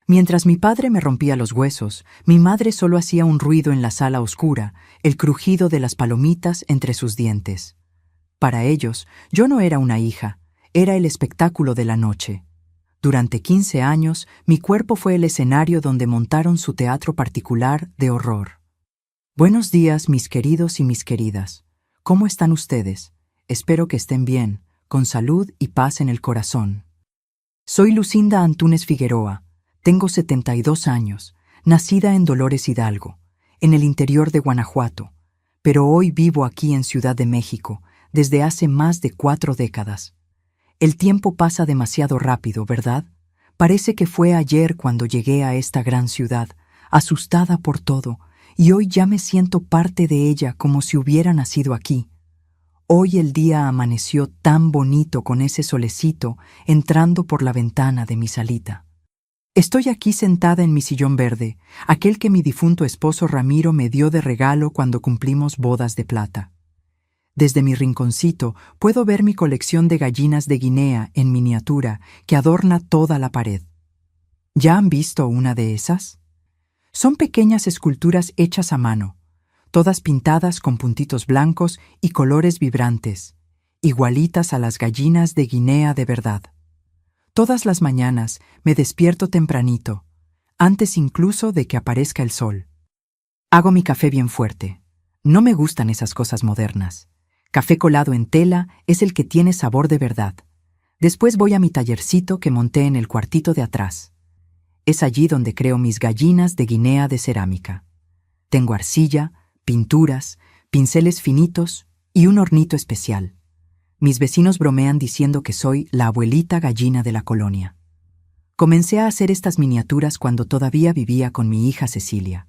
Mientras mi padre me rompía los huesos, mi madre solo hacía un ruido en la sala oscura, el crujido de las palomitas entre sus dientes. Para ellos, yo no era una hija, era el espectáculo de la noche. Durante 15 años, mi cuerpo fue el escenario donde montaron su teatro particular de horror. Buenos días, mis queridos y mis queridas. ¿Cómo están ustedes? Espero que estén bien, con salud y paz en el corazón. Soy Lucinda Antúnez Figueroa. Tengo 72 años, nacida en Dolores Hidalgo, en el interior de Guanajuato, pero hoy vivo aquí en Ciudad de México, desde hace más de 4 décadas. El tiempo pasa demasiado rápido, ¿verdad? Parece que fue ayer cuando llegué a esta gran ciudad, asustada por todo, y hoy ya me siento parte de ella como si hubiera nacido aquí. Hoy el día amaneció tan bonito con ese solecito entrando por la ventana de mi salita. Estoy aquí sentada en mi sillón verde, aquel que mi difunto esposo Ramiro me dio de regalo cuando cumplimos bodas de plata. Desde mi rinconcito puedo ver mi colección de gallinas de Guinea en miniatura que adorna toda la pared. ¿Ya han visto una de esas? Son pequeñas esculturas hechas a mano, todas pintadas con puntitos blancos y colores vibrantes, igualitas a las gallinas de Guinea de verdad. Todas las mañanas me despierto tempranito, antes incluso de que aparezca el sol. Hago mi café bien fuerte. No me gustan esas cosas modernas. Café colado en tela es el que tiene sabor de verdad. Después voy a mi tallercito que monté en el cuartito de atrás. Es allí donde creo mis gallinas de Guinea de cerámica. Tengo arcilla, pinturas, pinceles finitos y un hornito especial. Mis vecinos bromean diciendo que soy la abuelita gallina de la colonia. Comencé a hacer estas miniaturas cuando todavía vivía con mi hija Cecilia.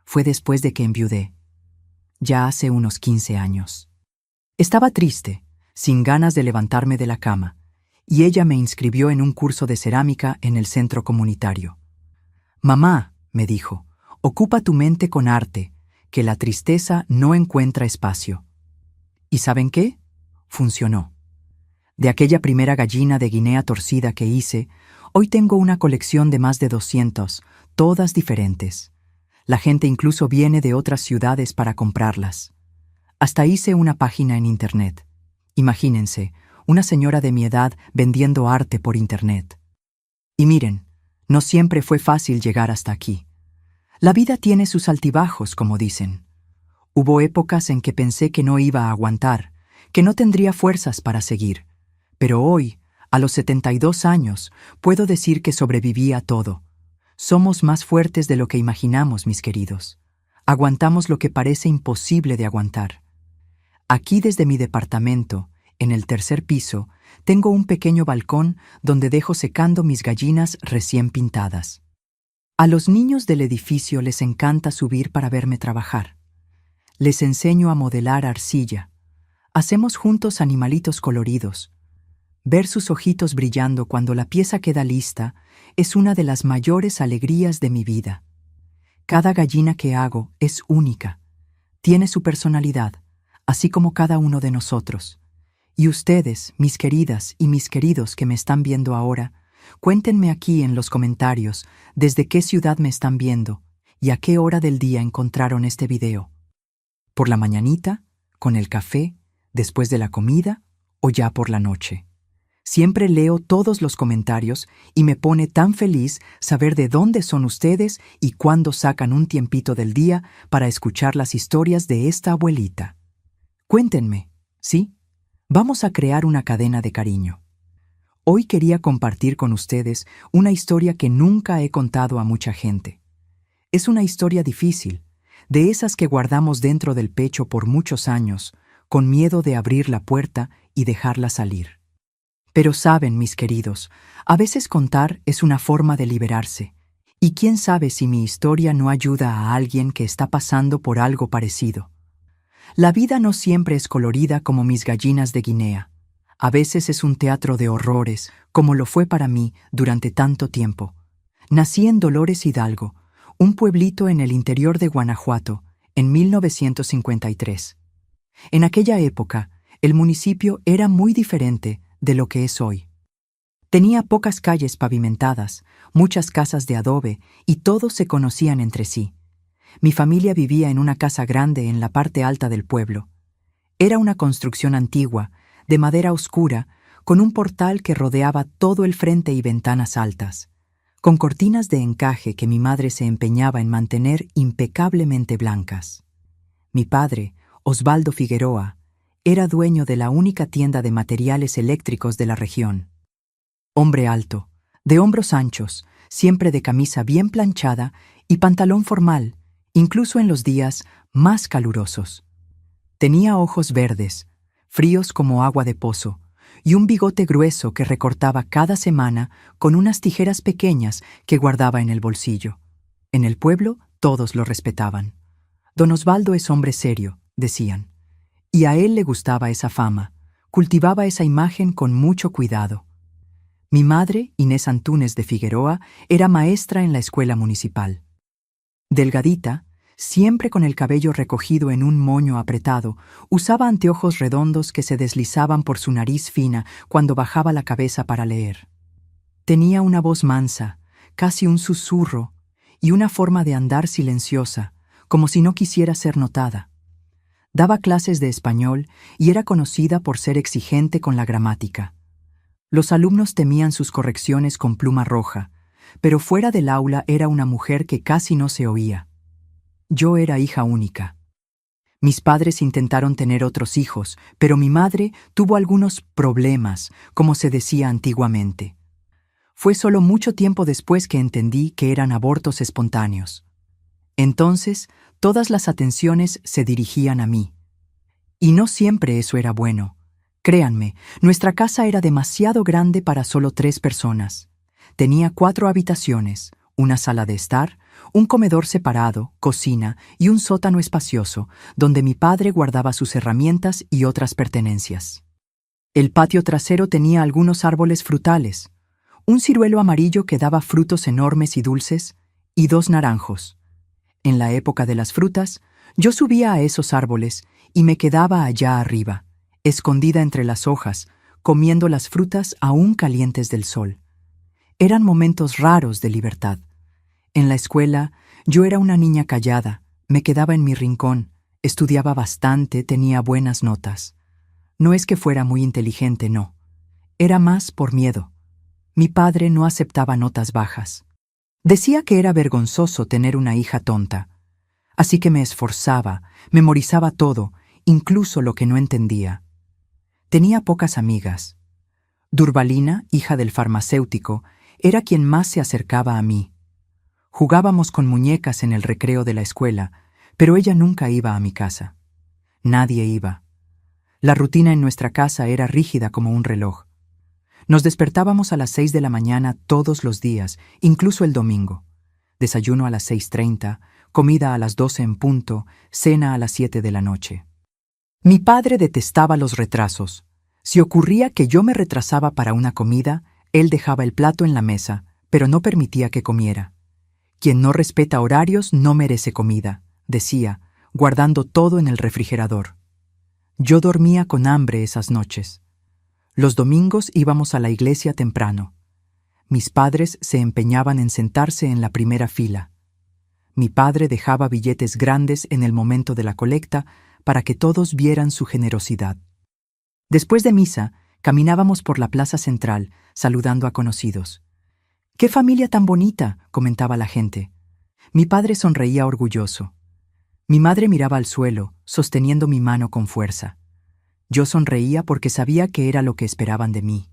Fue después de que enviudé. Ya hace unos 15 años. Estaba triste, sin ganas de levantarme de la cama, y ella me inscribió en un curso de cerámica en el centro comunitario. «Mamá», me dijo, «ocupa tu mente con arte, que la tristeza no encuentra espacio». ¿Y saben qué? Funcionó. De aquella primera gallina de Guinea torcida que hice, hoy tengo una colección de más de 200, todas diferentes. La gente incluso viene de otras ciudades para comprarlas. Hasta hice una página en Internet. Imagínense, una señora de mi edad vendiendo arte por Internet. Y miren, no siempre fue fácil llegar hasta aquí. La vida tiene sus altibajos, como dicen. Hubo épocas en que pensé que no iba a aguantar, que no tendría fuerzas para seguir. Pero hoy, a los 72 años, puedo decir que sobreviví a todo. Somos más fuertes de lo que imaginamos, mis queridos. Aguantamos lo que parece imposible de aguantar. Aquí desde mi departamento, en el 3er piso, tengo un pequeño balcón donde dejo secando mis gallinas recién pintadas. A los niños del edificio les encanta subir para verme trabajar. Les enseño a modelar arcilla. Hacemos juntos animalitos coloridos. Ver sus ojitos brillando cuando la pieza queda lista es una de las mayores alegrías de mi vida. Cada gallina que hago es única. Tiene su personalidad, así como cada uno de nosotros. Y ustedes, mis queridas y mis queridos que me están viendo ahora, cuéntenme aquí en los comentarios desde qué ciudad me están viendo y a qué hora del día encontraron este video. ¿Por la mañanita, con el café, después de la comida o ya por la noche? Siempre leo todos los comentarios y me pone tan feliz saber de dónde son ustedes y cuándo sacan un tiempito del día para escuchar las historias de esta abuelita. Cuéntenme, ¿sí? Vamos a crear una cadena de cariño. Hoy quería compartir con ustedes una historia que nunca he contado a mucha gente. Es una historia difícil, de esas que guardamos dentro del pecho por muchos años, con miedo de abrir la puerta y dejarla salir. Pero saben, mis queridos, a veces contar es una forma de liberarse, y quién sabe si mi historia no ayuda a alguien que está pasando por algo parecido. La vida no siempre es colorida como mis gallinas de Guinea. A veces es un teatro de horrores, como lo fue para mí durante tanto tiempo. Nací en Dolores Hidalgo, un pueblito en el interior de Guanajuato, en 1953. En aquella época, el municipio era muy diferente de lo que es hoy. Tenía pocas calles pavimentadas, muchas casas de adobe, y todos se conocían entre sí. Mi familia vivía en una casa grande en la parte alta del pueblo. Era una construcción antigua, de madera oscura, con un portal que rodeaba todo el frente y ventanas altas, con cortinas de encaje que mi madre se empeñaba en mantener impecablemente blancas. Mi padre, Osvaldo Figueroa, era dueño de la única tienda de materiales eléctricos de la región. Hombre alto, de hombros anchos, siempre de camisa bien planchada y pantalón formal, incluso en los días más calurosos. Tenía ojos verdes, fríos como agua de pozo, y un bigote grueso que recortaba cada semana con unas tijeras pequeñas que guardaba en el bolsillo. En el pueblo todos lo respetaban. Don Osvaldo es hombre serio, decían, y a él le gustaba esa fama, cultivaba esa imagen con mucho cuidado. Mi madre, Inés Antúnez de Figueroa, era maestra en la escuela municipal. Delgadita, siempre con el cabello recogido en un moño apretado, usaba anteojos redondos que se deslizaban por su nariz fina cuando bajaba la cabeza para leer. Tenía una voz mansa, casi un susurro, y una forma de andar silenciosa, como si no quisiera ser notada. Daba clases de español y era conocida por ser exigente con la gramática. Los alumnos temían sus correcciones con pluma roja, pero fuera del aula era una mujer que casi no se oía. Yo era hija única. Mis padres intentaron tener otros hijos, pero mi madre tuvo algunos problemas, como se decía antiguamente. Fue solo mucho tiempo después que entendí que eran abortos espontáneos. Entonces, todas las atenciones se dirigían a mí. Y no siempre eso era bueno. Créanme, nuestra casa era demasiado grande para solo 3 personas. Tenía 4 habitaciones, una sala de estar, un comedor separado, cocina y un sótano espacioso, donde mi padre guardaba sus herramientas y otras pertenencias. El patio trasero tenía algunos árboles frutales, un ciruelo amarillo que daba frutos enormes y dulces, y 2 naranjos. En la época de las frutas, yo subía a esos árboles y me quedaba allá arriba, escondida entre las hojas, comiendo las frutas aún calientes del sol. Eran momentos raros de libertad. En la escuela, yo era una niña callada, me quedaba en mi rincón, estudiaba bastante, tenía buenas notas. No es que fuera muy inteligente, no. Era más por miedo. Mi padre no aceptaba notas bajas. Decía que era vergonzoso tener una hija tonta. Así que me esforzaba, memorizaba todo, incluso lo que no entendía. Tenía pocas amigas. Durvalina, hija del farmacéutico, era quien más se acercaba a mí. Jugábamos con muñecas en el recreo de la escuela, pero ella nunca iba a mi casa. Nadie iba. La rutina en nuestra casa era rígida como un reloj. Nos despertábamos a las 6 de la mañana todos los días, incluso el domingo. Desayuno a las 6:30, comida a las 12 en punto, cena a las 7 de la noche. Mi padre detestaba los retrasos. Si ocurría que yo me retrasaba para una comida, él dejaba el plato en la mesa, pero no permitía que comiera. Quien no respeta horarios no merece comida, decía, guardando todo en el refrigerador. Yo dormía con hambre esas noches. Los domingos íbamos a la iglesia temprano. Mis padres se empeñaban en sentarse en la primera fila. Mi padre dejaba billetes grandes en el momento de la colecta para que todos vieran su generosidad. Después de misa, caminábamos por la plaza central, saludando a conocidos. «¡Qué familia tan bonita!», comentaba la gente. Mi padre sonreía orgulloso. Mi madre miraba al suelo, sosteniendo mi mano con fuerza. Yo sonreía porque sabía que era lo que esperaban de mí.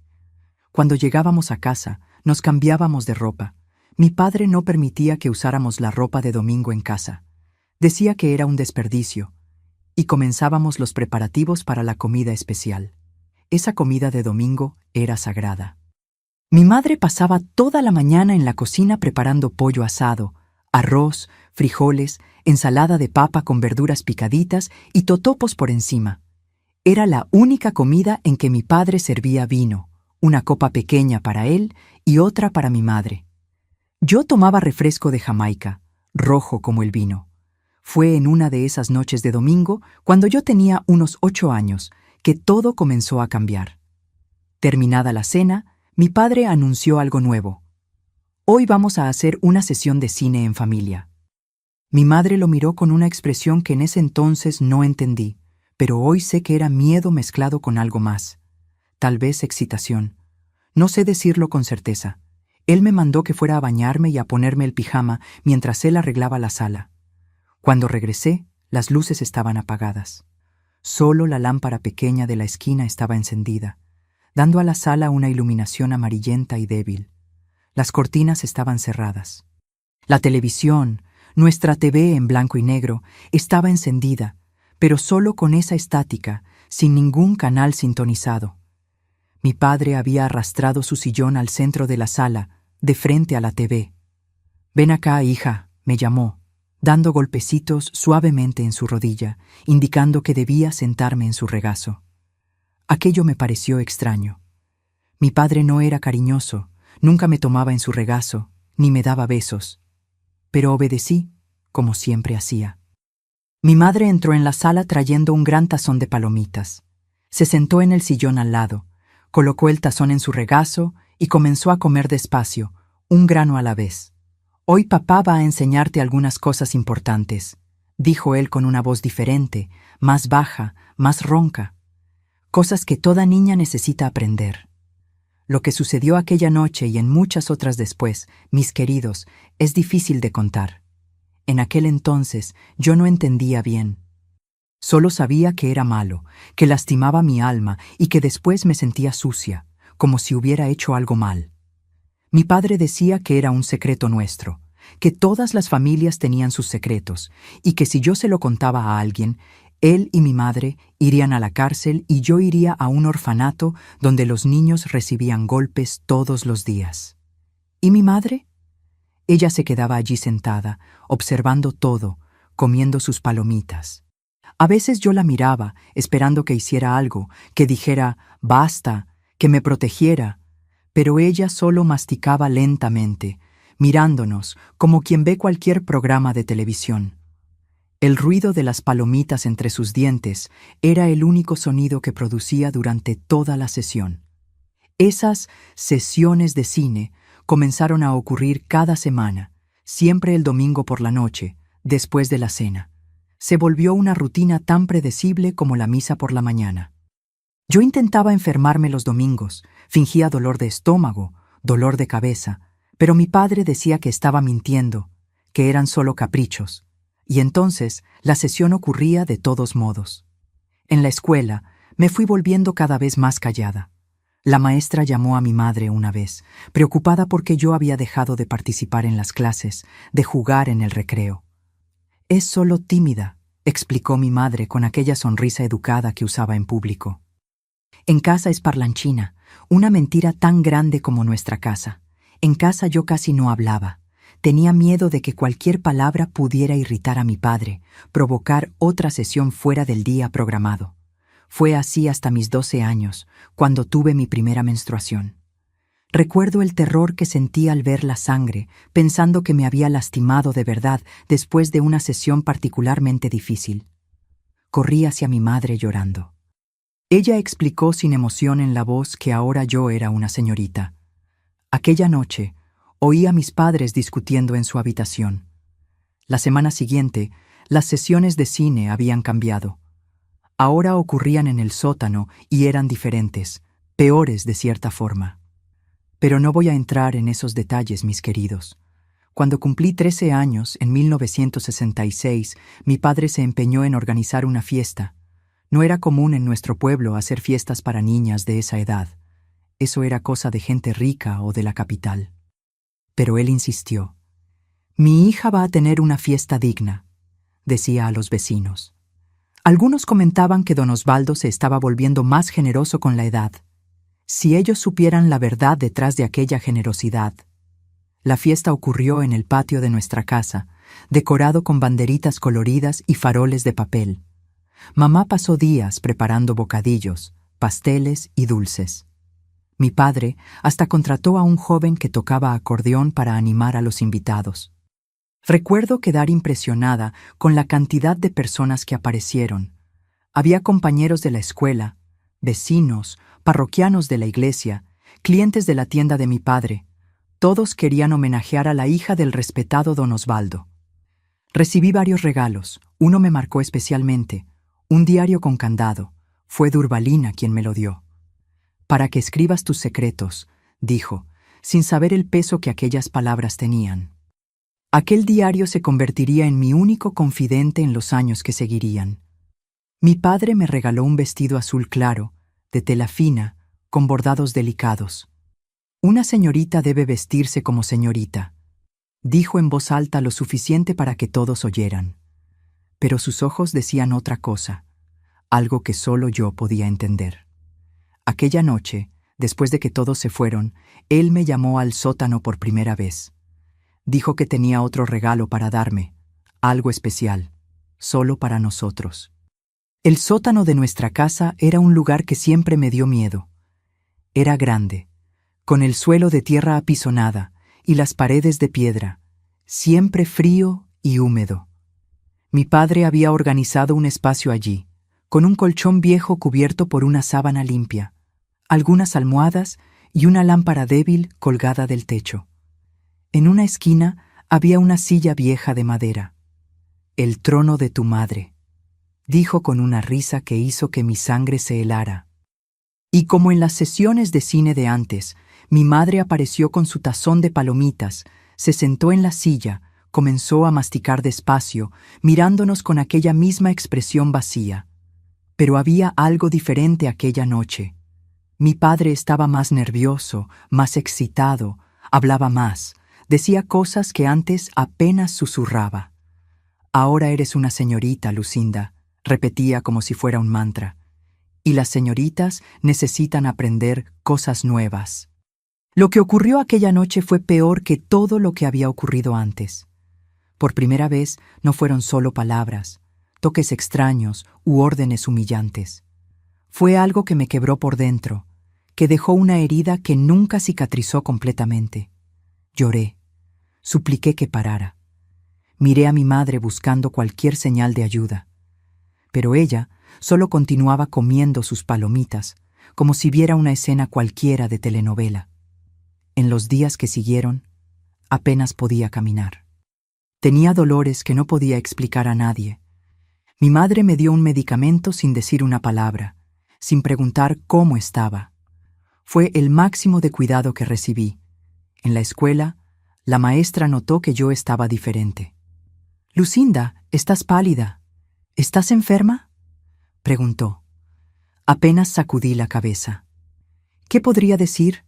Cuando llegábamos a casa, nos cambiábamos de ropa. Mi padre no permitía que usáramos la ropa de domingo en casa. Decía que era un desperdicio. Y comenzábamos los preparativos para la comida especial. Esa comida de domingo era sagrada. Mi madre pasaba toda la mañana en la cocina preparando pollo asado, arroz, frijoles, ensalada de papa con verduras picaditas y totopos por encima. Era la única comida en que mi padre servía vino, una copa pequeña para él y otra para mi madre. Yo tomaba refresco de Jamaica, rojo como el vino. Fue en una de esas noches de domingo, cuando yo tenía unos 8 años, que todo comenzó a cambiar. Terminada la cena, Mi padre anunció algo nuevo. Hoy vamos a hacer una sesión de cine en familia. Mi madre lo miró con una expresión que en ese entonces no entendí, pero hoy sé que era miedo mezclado con algo más. Tal vez excitación. No sé decirlo con certeza. Él me mandó que fuera a bañarme y a ponerme el pijama mientras él arreglaba la sala. Cuando regresé, las luces estaban apagadas. Solo la lámpara pequeña de la esquina estaba encendida, dando a la sala una iluminación amarillenta y débil. Las cortinas estaban cerradas. La televisión, nuestra TV en blanco y negro, estaba encendida, pero solo con esa estática, sin ningún canal sintonizado. Mi padre había arrastrado su sillón al centro de la sala, de frente a la TV. «Ven acá, hija», me llamó, dando golpecitos suavemente en su rodilla, indicando que debía sentarme en su regazo. Aquello me pareció extraño. Mi padre no era cariñoso, nunca me tomaba en su regazo, ni me daba besos. Pero obedecí, como siempre hacía. Mi madre entró en la sala trayendo un gran tazón de palomitas. Se sentó en el sillón al lado, colocó el tazón en su regazo y comenzó a comer despacio, un grano a la vez. «Hoy papá va a enseñarte algunas cosas importantes», dijo él con una voz diferente, más baja, más ronca. Cosas que toda niña necesita aprender. Lo que sucedió aquella noche y en muchas otras después, mis queridos, es difícil de contar. En aquel entonces yo no entendía bien. Solo sabía que era malo, que lastimaba mi alma y que después me sentía sucia, como si hubiera hecho algo mal. Mi padre decía que era un secreto nuestro, que todas las familias tenían sus secretos y que si yo se lo contaba a alguien, él y mi madre irían a la cárcel y yo iría a un orfanato donde los niños recibían golpes todos los días. ¿Y mi madre? Ella se quedaba allí sentada, observando todo, comiendo sus palomitas. A veces yo la miraba, esperando que hiciera algo, que dijera «basta», que me protegiera, pero ella solo masticaba lentamente, mirándonos como quien ve cualquier programa de televisión. El ruido de las palomitas entre sus dientes era el único sonido que producía durante toda la sesión. Esas sesiones de cine comenzaron a ocurrir cada semana, siempre el domingo por la noche, después de la cena. Se volvió una rutina tan predecible como la misa por la mañana. Yo intentaba enfermarme los domingos, fingía dolor de estómago, dolor de cabeza, pero mi padre decía que estaba mintiendo, que eran solo caprichos, y entonces la sesión ocurría de todos modos. En la escuela me fui volviendo cada vez más callada. La maestra llamó a mi madre una vez, preocupada porque yo había dejado de participar en las clases, de jugar en el recreo. «Es solo tímida», explicó mi madre con aquella sonrisa educada que usaba en público. En casa es parlanchina, una mentira tan grande como nuestra casa. En casa yo casi no hablaba. Tenía miedo de que cualquier palabra pudiera irritar a mi padre, provocar otra sesión fuera del día programado. Fue así hasta mis 12 años, cuando tuve mi primera menstruación. Recuerdo el terror que sentí al ver la sangre, pensando que me había lastimado de verdad después de una sesión particularmente difícil. Corrí hacia mi madre llorando. Ella explicó sin emoción en la voz que ahora yo era una señorita. Aquella noche, oí a mis padres discutiendo en su habitación. La semana siguiente, las sesiones de cine habían cambiado. Ahora ocurrían en el sótano y eran diferentes, peores de cierta forma. Pero no voy a entrar en esos detalles, mis queridos. Cuando cumplí 13 años, en 1966, mi padre se empeñó en organizar una fiesta. No era común en nuestro pueblo hacer fiestas para niñas de esa edad. Eso era cosa de gente rica o de la capital. Pero él insistió. «Mi hija va a tener una fiesta digna», decía a los vecinos. Algunos comentaban que don Osvaldo se estaba volviendo más generoso con la edad. Si ellos supieran la verdad detrás de aquella generosidad. La fiesta ocurrió en el patio de nuestra casa, decorado con banderitas coloridas y faroles de papel. Mamá pasó días preparando bocadillos, pasteles y dulces. Mi padre hasta contrató a un joven que tocaba acordeón para animar a los invitados. Recuerdo quedar impresionada con la cantidad de personas que aparecieron. Había compañeros de la escuela, vecinos, parroquianos de la iglesia, clientes de la tienda de mi padre. Todos querían homenajear a la hija del respetado don Osvaldo. Recibí varios regalos. Uno me marcó especialmente. Un diario con candado. Fue Durbalina quien me lo dio. Para que escribas tus secretos, dijo, sin saber el peso que aquellas palabras tenían. Aquel diario se convertiría en mi único confidente en los años que seguirían. Mi padre me regaló un vestido azul claro, de tela fina, con bordados delicados. Una señorita debe vestirse como señorita, dijo en voz alta lo suficiente para que todos oyeran. Pero sus ojos decían otra cosa, algo que solo yo podía entender. Aquella noche, después de que todos se fueron, él me llamó al sótano por primera vez. Dijo que tenía otro regalo para darme, algo especial, solo para nosotros. El sótano de nuestra casa era un lugar que siempre me dio miedo. Era grande, con el suelo de tierra apisonada y las paredes de piedra, siempre frío y húmedo. Mi padre había organizado un espacio allí, con un colchón viejo cubierto por una sábana limpia, algunas almohadas y una lámpara débil colgada del techo. En una esquina había una silla vieja de madera. «El trono de tu madre», dijo con una risa que hizo que mi sangre se helara. Y como en las sesiones de cine de antes, mi madre apareció con su tazón de palomitas, se sentó en la silla, comenzó a masticar despacio, mirándonos con aquella misma expresión vacía. Pero había algo diferente aquella noche. Mi padre estaba más nervioso, más excitado, hablaba más, decía cosas que antes apenas susurraba. «Ahora eres una señorita, Lucinda», repetía como si fuera un mantra. «Y las señoritas necesitan aprender cosas nuevas». Lo que ocurrió aquella noche fue peor que todo lo que había ocurrido antes. Por primera vez no fueron solo palabras, toques extraños u órdenes humillantes. Fue algo que me quebró por dentro, que dejó una herida que nunca cicatrizó completamente. Lloré, supliqué que parara. Miré a mi madre buscando cualquier señal de ayuda. Pero ella solo continuaba comiendo sus palomitas, como si viera una escena cualquiera de telenovela. En los días que siguieron, apenas podía caminar. Tenía dolores que no podía explicar a nadie. Mi madre me dio un medicamento sin decir una palabra, sin preguntar cómo estaba. Fue el máximo de cuidado que recibí. En la escuela, la maestra notó que yo estaba diferente. «Lucinda, estás pálida. ¿Estás enferma?», preguntó. Apenas sacudí la cabeza. ¿Qué podría decir?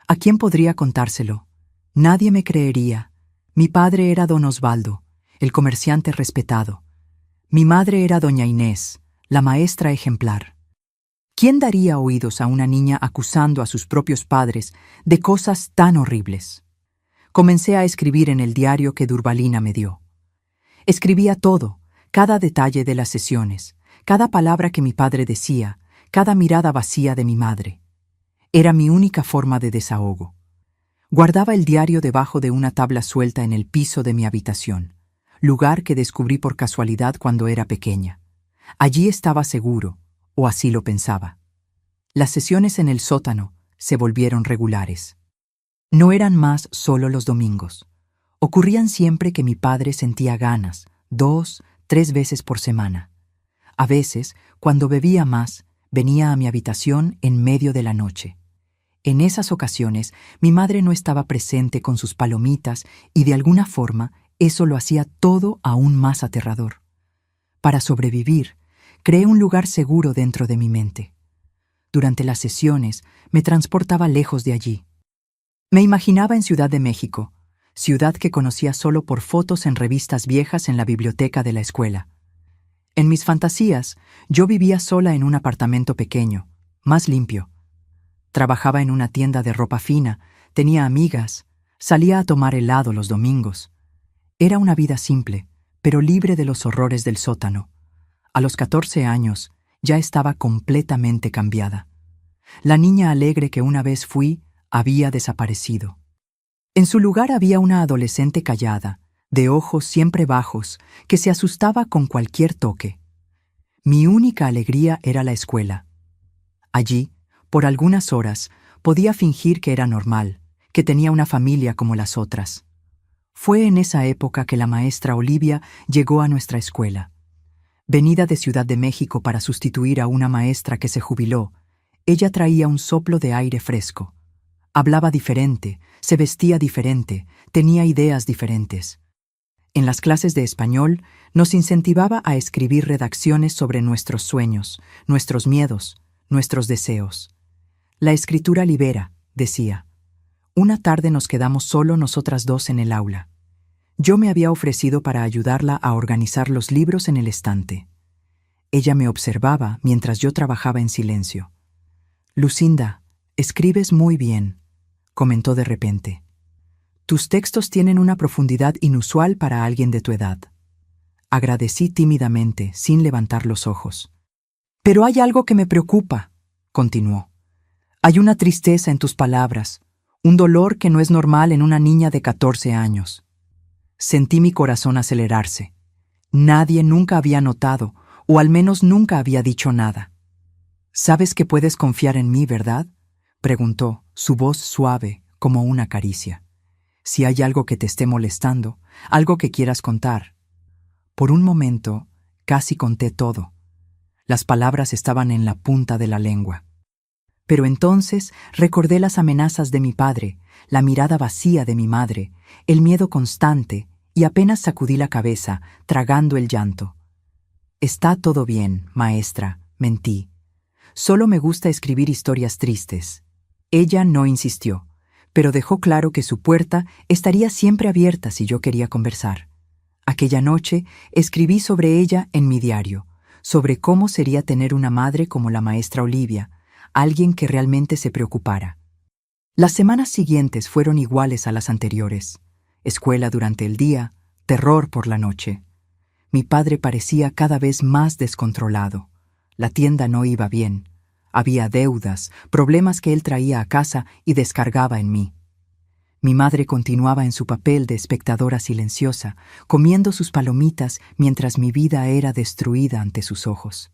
¿A quién podría contárselo? Nadie me creería. Mi padre era don Osvaldo, el comerciante respetado. Mi madre era doña Inés, la maestra ejemplar. ¿Quién daría oídos a una niña acusando a sus propios padres de cosas tan horribles? Comencé a escribir en el diario que Durbalina me dio. Escribía todo, cada detalle de las sesiones, cada palabra que mi padre decía, cada mirada vacía de mi madre. Era mi única forma de desahogo. Guardaba el diario debajo de una tabla suelta en el piso de mi habitación, lugar que descubrí por casualidad cuando era pequeña. Allí estaba seguro, o así lo pensaba. Las sesiones en el sótano se volvieron regulares. No eran más solo los domingos. Ocurrían siempre que mi padre sentía ganas, 2, 3 veces por semana. A veces, cuando bebía más, venía a mi habitación en medio de la noche. En esas ocasiones, mi madre no estaba presente con sus palomitas y de alguna forma eso lo hacía todo aún más aterrador. Para sobrevivir, creé un lugar seguro dentro de mi mente. Durante las sesiones, me transportaba lejos de allí. Me imaginaba en Ciudad de México, ciudad que conocía solo por fotos en revistas viejas en la biblioteca de la escuela. En mis fantasías, yo vivía sola en un apartamento pequeño, más limpio. Trabajaba en una tienda de ropa fina, tenía amigas, salía a tomar helado los domingos. Era una vida simple, pero libre de los horrores del sótano. A los 14 años, ya estaba completamente cambiada. La niña alegre que una vez fui había desaparecido. En su lugar había una adolescente callada, de ojos siempre bajos, que se asustaba con cualquier toque. Mi única alegría era la escuela. Allí, por algunas horas, Podía fingir que era normal, que tenía una familia como las otras. Fue en esa época que la maestra Olivia llegó a nuestra escuela. Venida de Ciudad de México para sustituir a una maestra que se jubiló, ella traía un soplo de aire fresco. Hablaba diferente, se vestía diferente, tenía ideas diferentes. En las clases de español nos incentivaba a escribir redacciones sobre nuestros sueños, nuestros miedos, nuestros deseos. La escritura libera, decía. Una tarde nos quedamos solo nosotras dos en el aula. Yo me había ofrecido para ayudarla a organizar los libros en el estante. Ella me observaba mientras yo trabajaba en silencio. «Lucinda, escribes muy bien», comentó de repente. «Tus textos tienen una profundidad inusual para alguien de tu edad». Agradecí tímidamente, sin levantar los ojos. «Pero hay algo que me preocupa», continuó. «Hay una tristeza en tus palabras, un dolor que no es normal en una niña de 14 años». Sentí mi corazón acelerarse. Nadie nunca había notado, o al menos nunca había dicho nada. «Sabes que puedes confiar en mí, ¿verdad?», preguntó, su voz suave como una caricia. «Si hay algo que te esté molestando, algo que quieras contar». Por un momento, casi conté todo. Las palabras estaban en la punta de la lengua. Pero entonces recordé las amenazas de mi padre, la mirada vacía de mi madre, el miedo constante, y apenas sacudí la cabeza, tragando el llanto. «Está todo bien, maestra», mentí. «Solo me gusta escribir historias tristes». Ella no insistió, pero dejó claro que su puerta estaría siempre abierta si yo quería conversar. Aquella noche escribí sobre ella en mi diario, sobre cómo sería tener una madre como la maestra Olivia, alguien que realmente se preocupara. Las semanas siguientes fueron iguales a las anteriores. Escuela durante el día, terror por la noche. Mi padre parecía cada vez más descontrolado. La tienda no iba bien. Había deudas, problemas que él traía a casa y descargaba en mí. Mi madre continuaba en su papel de espectadora silenciosa, comiendo sus palomitas mientras mi vida era destruida ante sus ojos.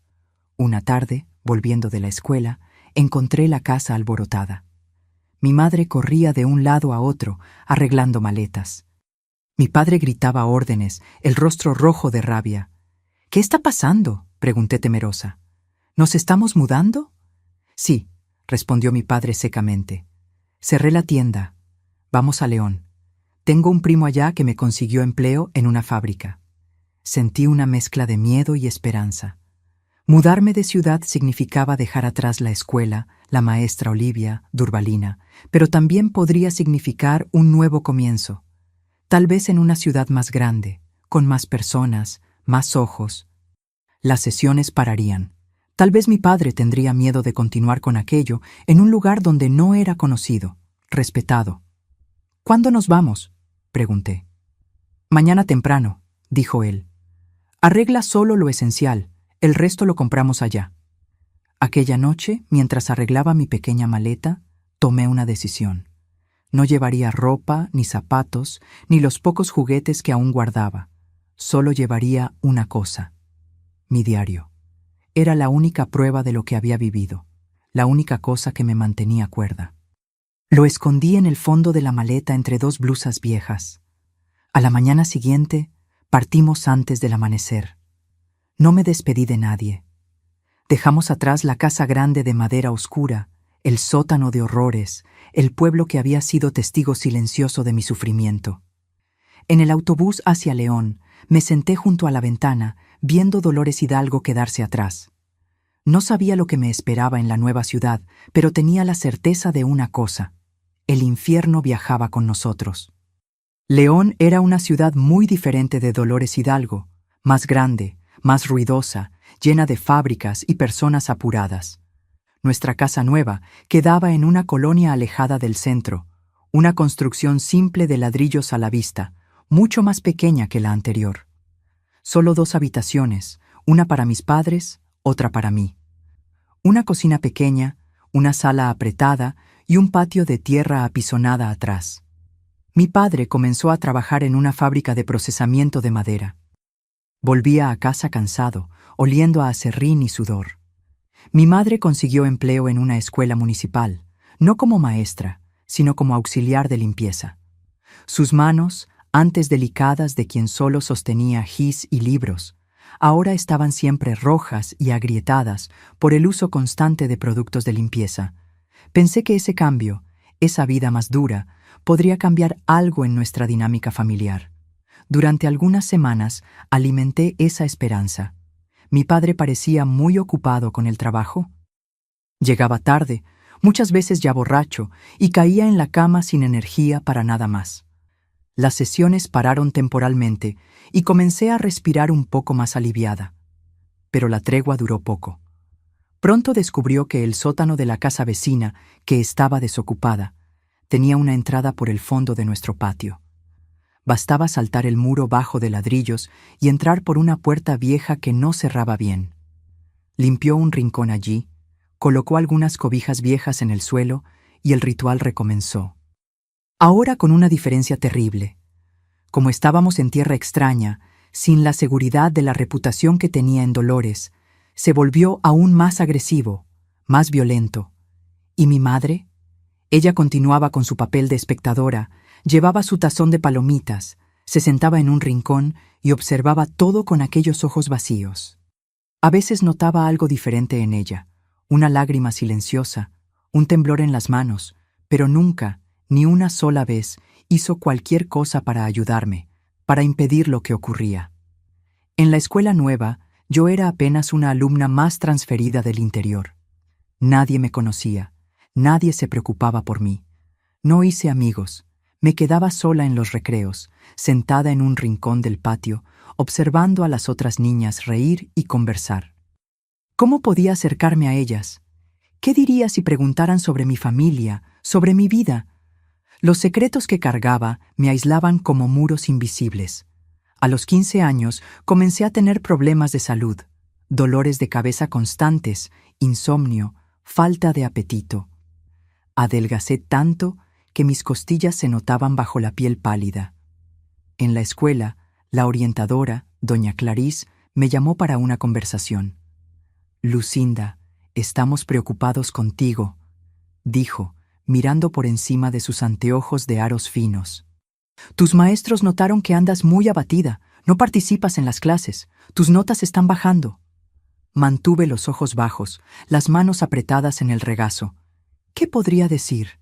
Una tarde, volviendo de la escuela, encontré la casa alborotada. Mi madre corría de un lado a otro, arreglando maletas. Mi padre gritaba órdenes, el rostro rojo de rabia. «¿Qué está pasando?», pregunté temerosa. «¿Nos estamos mudando?». «Sí», respondió mi padre secamente. «Cerré la tienda. Vamos a León. Tengo un primo allá que me consiguió empleo en una fábrica». Sentí una mezcla de miedo y esperanza. Mudarme de ciudad significaba dejar atrás la escuela, la maestra Olivia, Durvalina, pero también podría significar un nuevo comienzo. Tal vez en una ciudad más grande, con más personas, más ojos. Las sesiones pararían. Tal vez mi padre tendría miedo de continuar con aquello en un lugar donde no era conocido, respetado. «¿Cuándo nos vamos?», pregunté. «Mañana temprano», dijo él. «Arregla solo lo esencial, el resto lo compramos allá». Aquella noche, mientras arreglaba mi pequeña maleta, tomé una decisión. No llevaría ropa, ni zapatos, ni los pocos juguetes que aún guardaba. Solo llevaría una cosa: mi diario. Era la única prueba de lo que había vivido, la única cosa que me mantenía cuerda. Lo escondí en el fondo de la maleta entre dos blusas viejas. A la mañana siguiente, partimos antes del amanecer. No me despedí de nadie. Dejamos atrás la casa grande de madera oscura, el sótano de horrores, el pueblo que había sido testigo silencioso de mi sufrimiento. En el autobús hacia León, me senté junto a la ventana, viendo Dolores Hidalgo quedarse atrás. No sabía lo que me esperaba en la nueva ciudad, pero tenía la certeza de una cosa: el infierno viajaba con nosotros. León era una ciudad muy diferente de Dolores Hidalgo, más grande, más ruidosa, llena de fábricas y personas apuradas. Nuestra casa nueva quedaba en una colonia alejada del centro, una construcción simple de ladrillos a la vista, mucho más pequeña que la anterior. Solo 2 habitaciones, una para mis padres, otra para mí. Una cocina pequeña, una sala apretada y un patio de tierra apisonada atrás. Mi padre comenzó a trabajar en una fábrica de procesamiento de madera. Volvía a casa cansado, oliendo a aserrín y sudor. Mi madre consiguió empleo en una escuela municipal. no como maestra, sino como auxiliar de limpieza. Sus manos, antes delicadas de quien solo sostenía gis y libros, ahora estaban siempre rojas y agrietadas por el uso constante de productos de limpieza. Pensé que ese cambio, esa vida más dura, podría cambiar algo en nuestra dinámica familiar. Durante algunas semanas alimenté esa esperanza. Mi padre parecía muy ocupado con el trabajo. Llegaba tarde, muchas veces ya borracho, y caía en la cama sin energía para nada más. Las sesiones pararon temporalmente y comencé a respirar un poco más aliviada. Pero la tregua duró poco. Pronto descubrió que el sótano de la casa vecina, que estaba desocupada, tenía una entrada por el fondo de nuestro patio. Bastaba saltar el muro bajo de ladrillos y entrar por una puerta vieja que no cerraba bien. Limpió un rincón allí, colocó algunas cobijas viejas en el suelo y el ritual recomenzó. Ahora con una diferencia terrible. Como estábamos en tierra extraña, sin la seguridad de la reputación que tenía en Dolores, se volvió aún más agresivo, más violento. ¿Y mi madre? Ella continuaba con su papel de espectadora, llevaba su tazón de palomitas, se sentaba en un rincón y observaba todo con aquellos ojos vacíos. A veces notaba algo diferente en ella, una lágrima silenciosa, un temblor en las manos, pero nunca, ni una sola vez, hizo cualquier cosa para ayudarme, para impedir lo que ocurría. En la escuela nueva, yo era apenas una alumna más transferida del interior. Nadie me conocía, nadie se preocupaba por mí. No hice amigos, me quedaba sola en los recreos, sentada en un rincón del patio, observando a las otras niñas reír y conversar. ¿Cómo podía acercarme a ellas? ¿Qué diría si preguntaran sobre mi familia, sobre mi vida? Los secretos que cargaba me aislaban como muros invisibles. A los 15 años comencé a tener problemas de salud, dolores de cabeza constantes, insomnio, falta de apetito. Adelgacé tanto que mis costillas se notaban bajo la piel pálida. En la escuela, la orientadora, doña Clarís, me llamó para una conversación. «Lucinda, estamos preocupados contigo», dijo, mirando por encima de sus anteojos de aros finos. «Tus maestros notaron que andas muy abatida, no participas en las clases, tus notas están bajando». Mantuve los ojos bajos, las manos apretadas en el regazo. ¿Qué podría decir?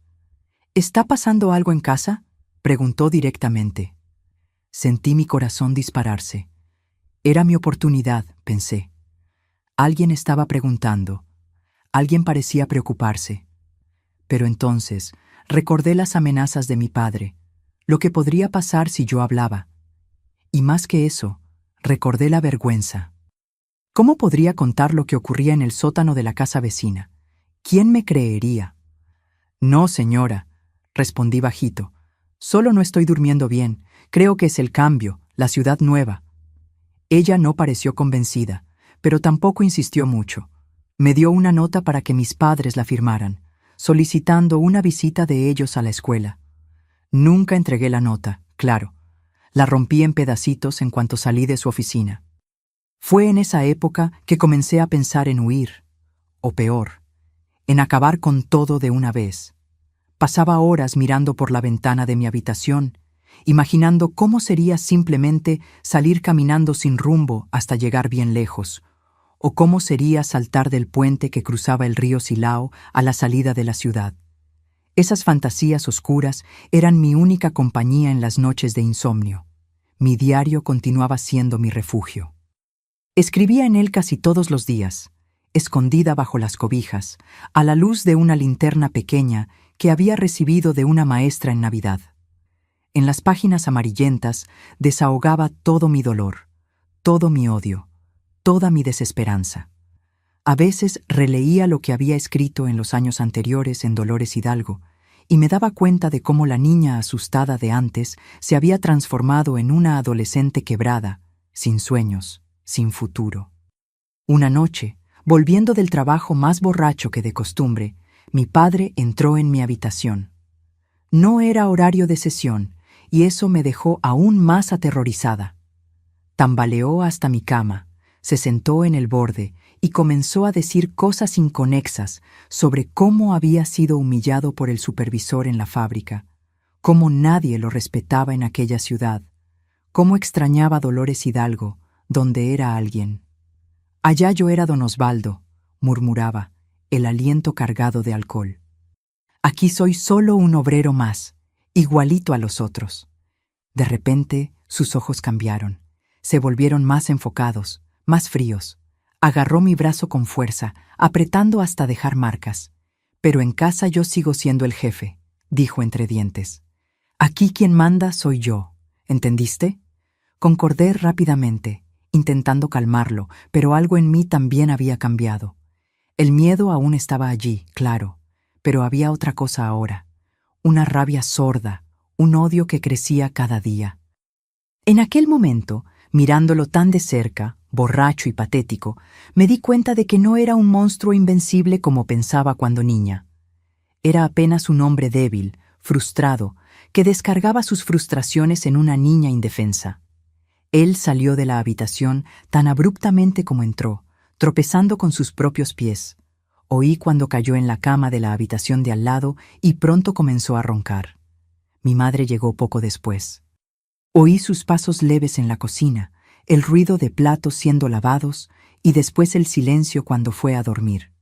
«¿Está pasando algo en casa?», preguntó directamente. Sentí mi corazón dispararse. Era mi oportunidad, pensé. Alguien estaba preguntando. Alguien parecía preocuparse. Pero entonces recordé las amenazas de mi padre, lo que podría pasar si yo hablaba. Y más que eso, recordé la vergüenza. ¿Cómo podría contar lo que ocurría en el sótano de la casa vecina? ¿Quién me creería? «No, señora», respondí bajito. «Solo no estoy durmiendo bien. Creo que es el cambio, la ciudad nueva». Ella no pareció convencida, pero tampoco insistió mucho. Me dio una nota para que mis padres la firmaran, solicitando una visita de ellos a la escuela. Nunca entregué la nota, claro. La rompí en pedacitos en cuanto salí de su oficina. Fue en esa época que comencé a pensar en huir, o peor, en acabar con todo de una vez. Pasaba horas mirando por la ventana de mi habitación, imaginando cómo sería simplemente salir caminando sin rumbo hasta llegar bien lejos, o cómo sería saltar del puente que cruzaba el río Silao a la salida de la ciudad. Esas fantasías oscuras eran mi única compañía en las noches de insomnio. Mi diario continuaba siendo mi refugio. Escribía en él casi todos los días, escondida bajo las cobijas, a la luz de una linterna pequeña que había recibido de una maestra en Navidad. En las páginas amarillentas desahogaba todo mi dolor, todo mi odio, toda mi desesperanza. A veces releía lo que había escrito en los años anteriores en Dolores Hidalgo y me daba cuenta de cómo la niña asustada de antes se había transformado en una adolescente quebrada, sin sueños, sin futuro. Una noche, volviendo del trabajo más borracho que de costumbre, mi padre entró en mi habitación. No era horario de sesión, y eso me dejó aún más aterrorizada. Tambaleó hasta mi cama, se sentó en el borde y comenzó a decir cosas inconexas sobre cómo había sido humillado por el supervisor en la fábrica, cómo nadie lo respetaba en aquella ciudad, cómo extrañaba Dolores Hidalgo, donde era alguien. Allá yo era don Osvaldo, murmuraba, el aliento cargado de alcohol. Aquí soy solo un obrero más, igualito a los otros. De repente, sus ojos cambiaron, se volvieron más enfocados, más fríos. Agarró mi brazo con fuerza, apretando hasta dejar marcas. Pero en casa yo sigo siendo el jefe, dijo entre dientes. Aquí quien manda soy yo, ¿entendiste? Concordé rápidamente, intentando calmarlo, pero algo en mí también había cambiado. El miedo aún estaba allí, claro, pero había otra cosa ahora, una rabia sorda, un odio que crecía cada día. En aquel momento, mirándolo tan de cerca, borracho y patético, me di cuenta de que no era un monstruo invencible como pensaba cuando niña. Era apenas un hombre débil, frustrado, que descargaba sus frustraciones en una niña indefensa. Él salió de la habitación tan abruptamente como entró, tropezando con sus propios pies. Oí cuando cayó en la cama de la habitación de al lado y pronto comenzó a roncar. Mi madre llegó poco después. Oí sus pasos leves en la cocina, el ruido de platos siendo lavados y después el silencio cuando fue a dormir.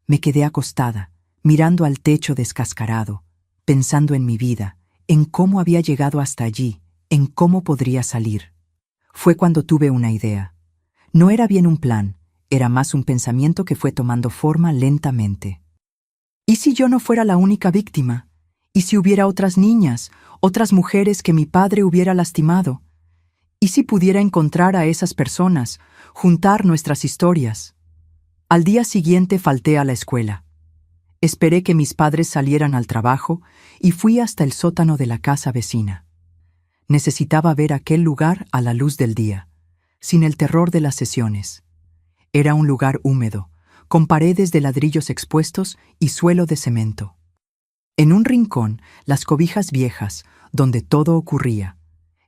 Me quedé acostada, mirando al techo descascarado, pensando en mi vida, en cómo había llegado hasta allí, en cómo podría salir. Fue cuando tuve una idea. No era bien un plan, era más un pensamiento que fue tomando forma lentamente. ¿Y si yo no fuera la única víctima? ¿Y si hubiera otras niñas, otras mujeres que mi padre hubiera lastimado? ¿Y si pudiera encontrar a esas personas, juntar nuestras historias? Al día siguiente falté a la escuela. Esperé que mis padres salieran al trabajo y fui hasta el sótano de la casa vecina. Necesitaba ver aquel lugar a la luz del día, sin el terror de las sesiones. Era un lugar húmedo, con paredes de ladrillos expuestos y suelo de cemento. En un rincón, las cobijas viejas, donde todo ocurría.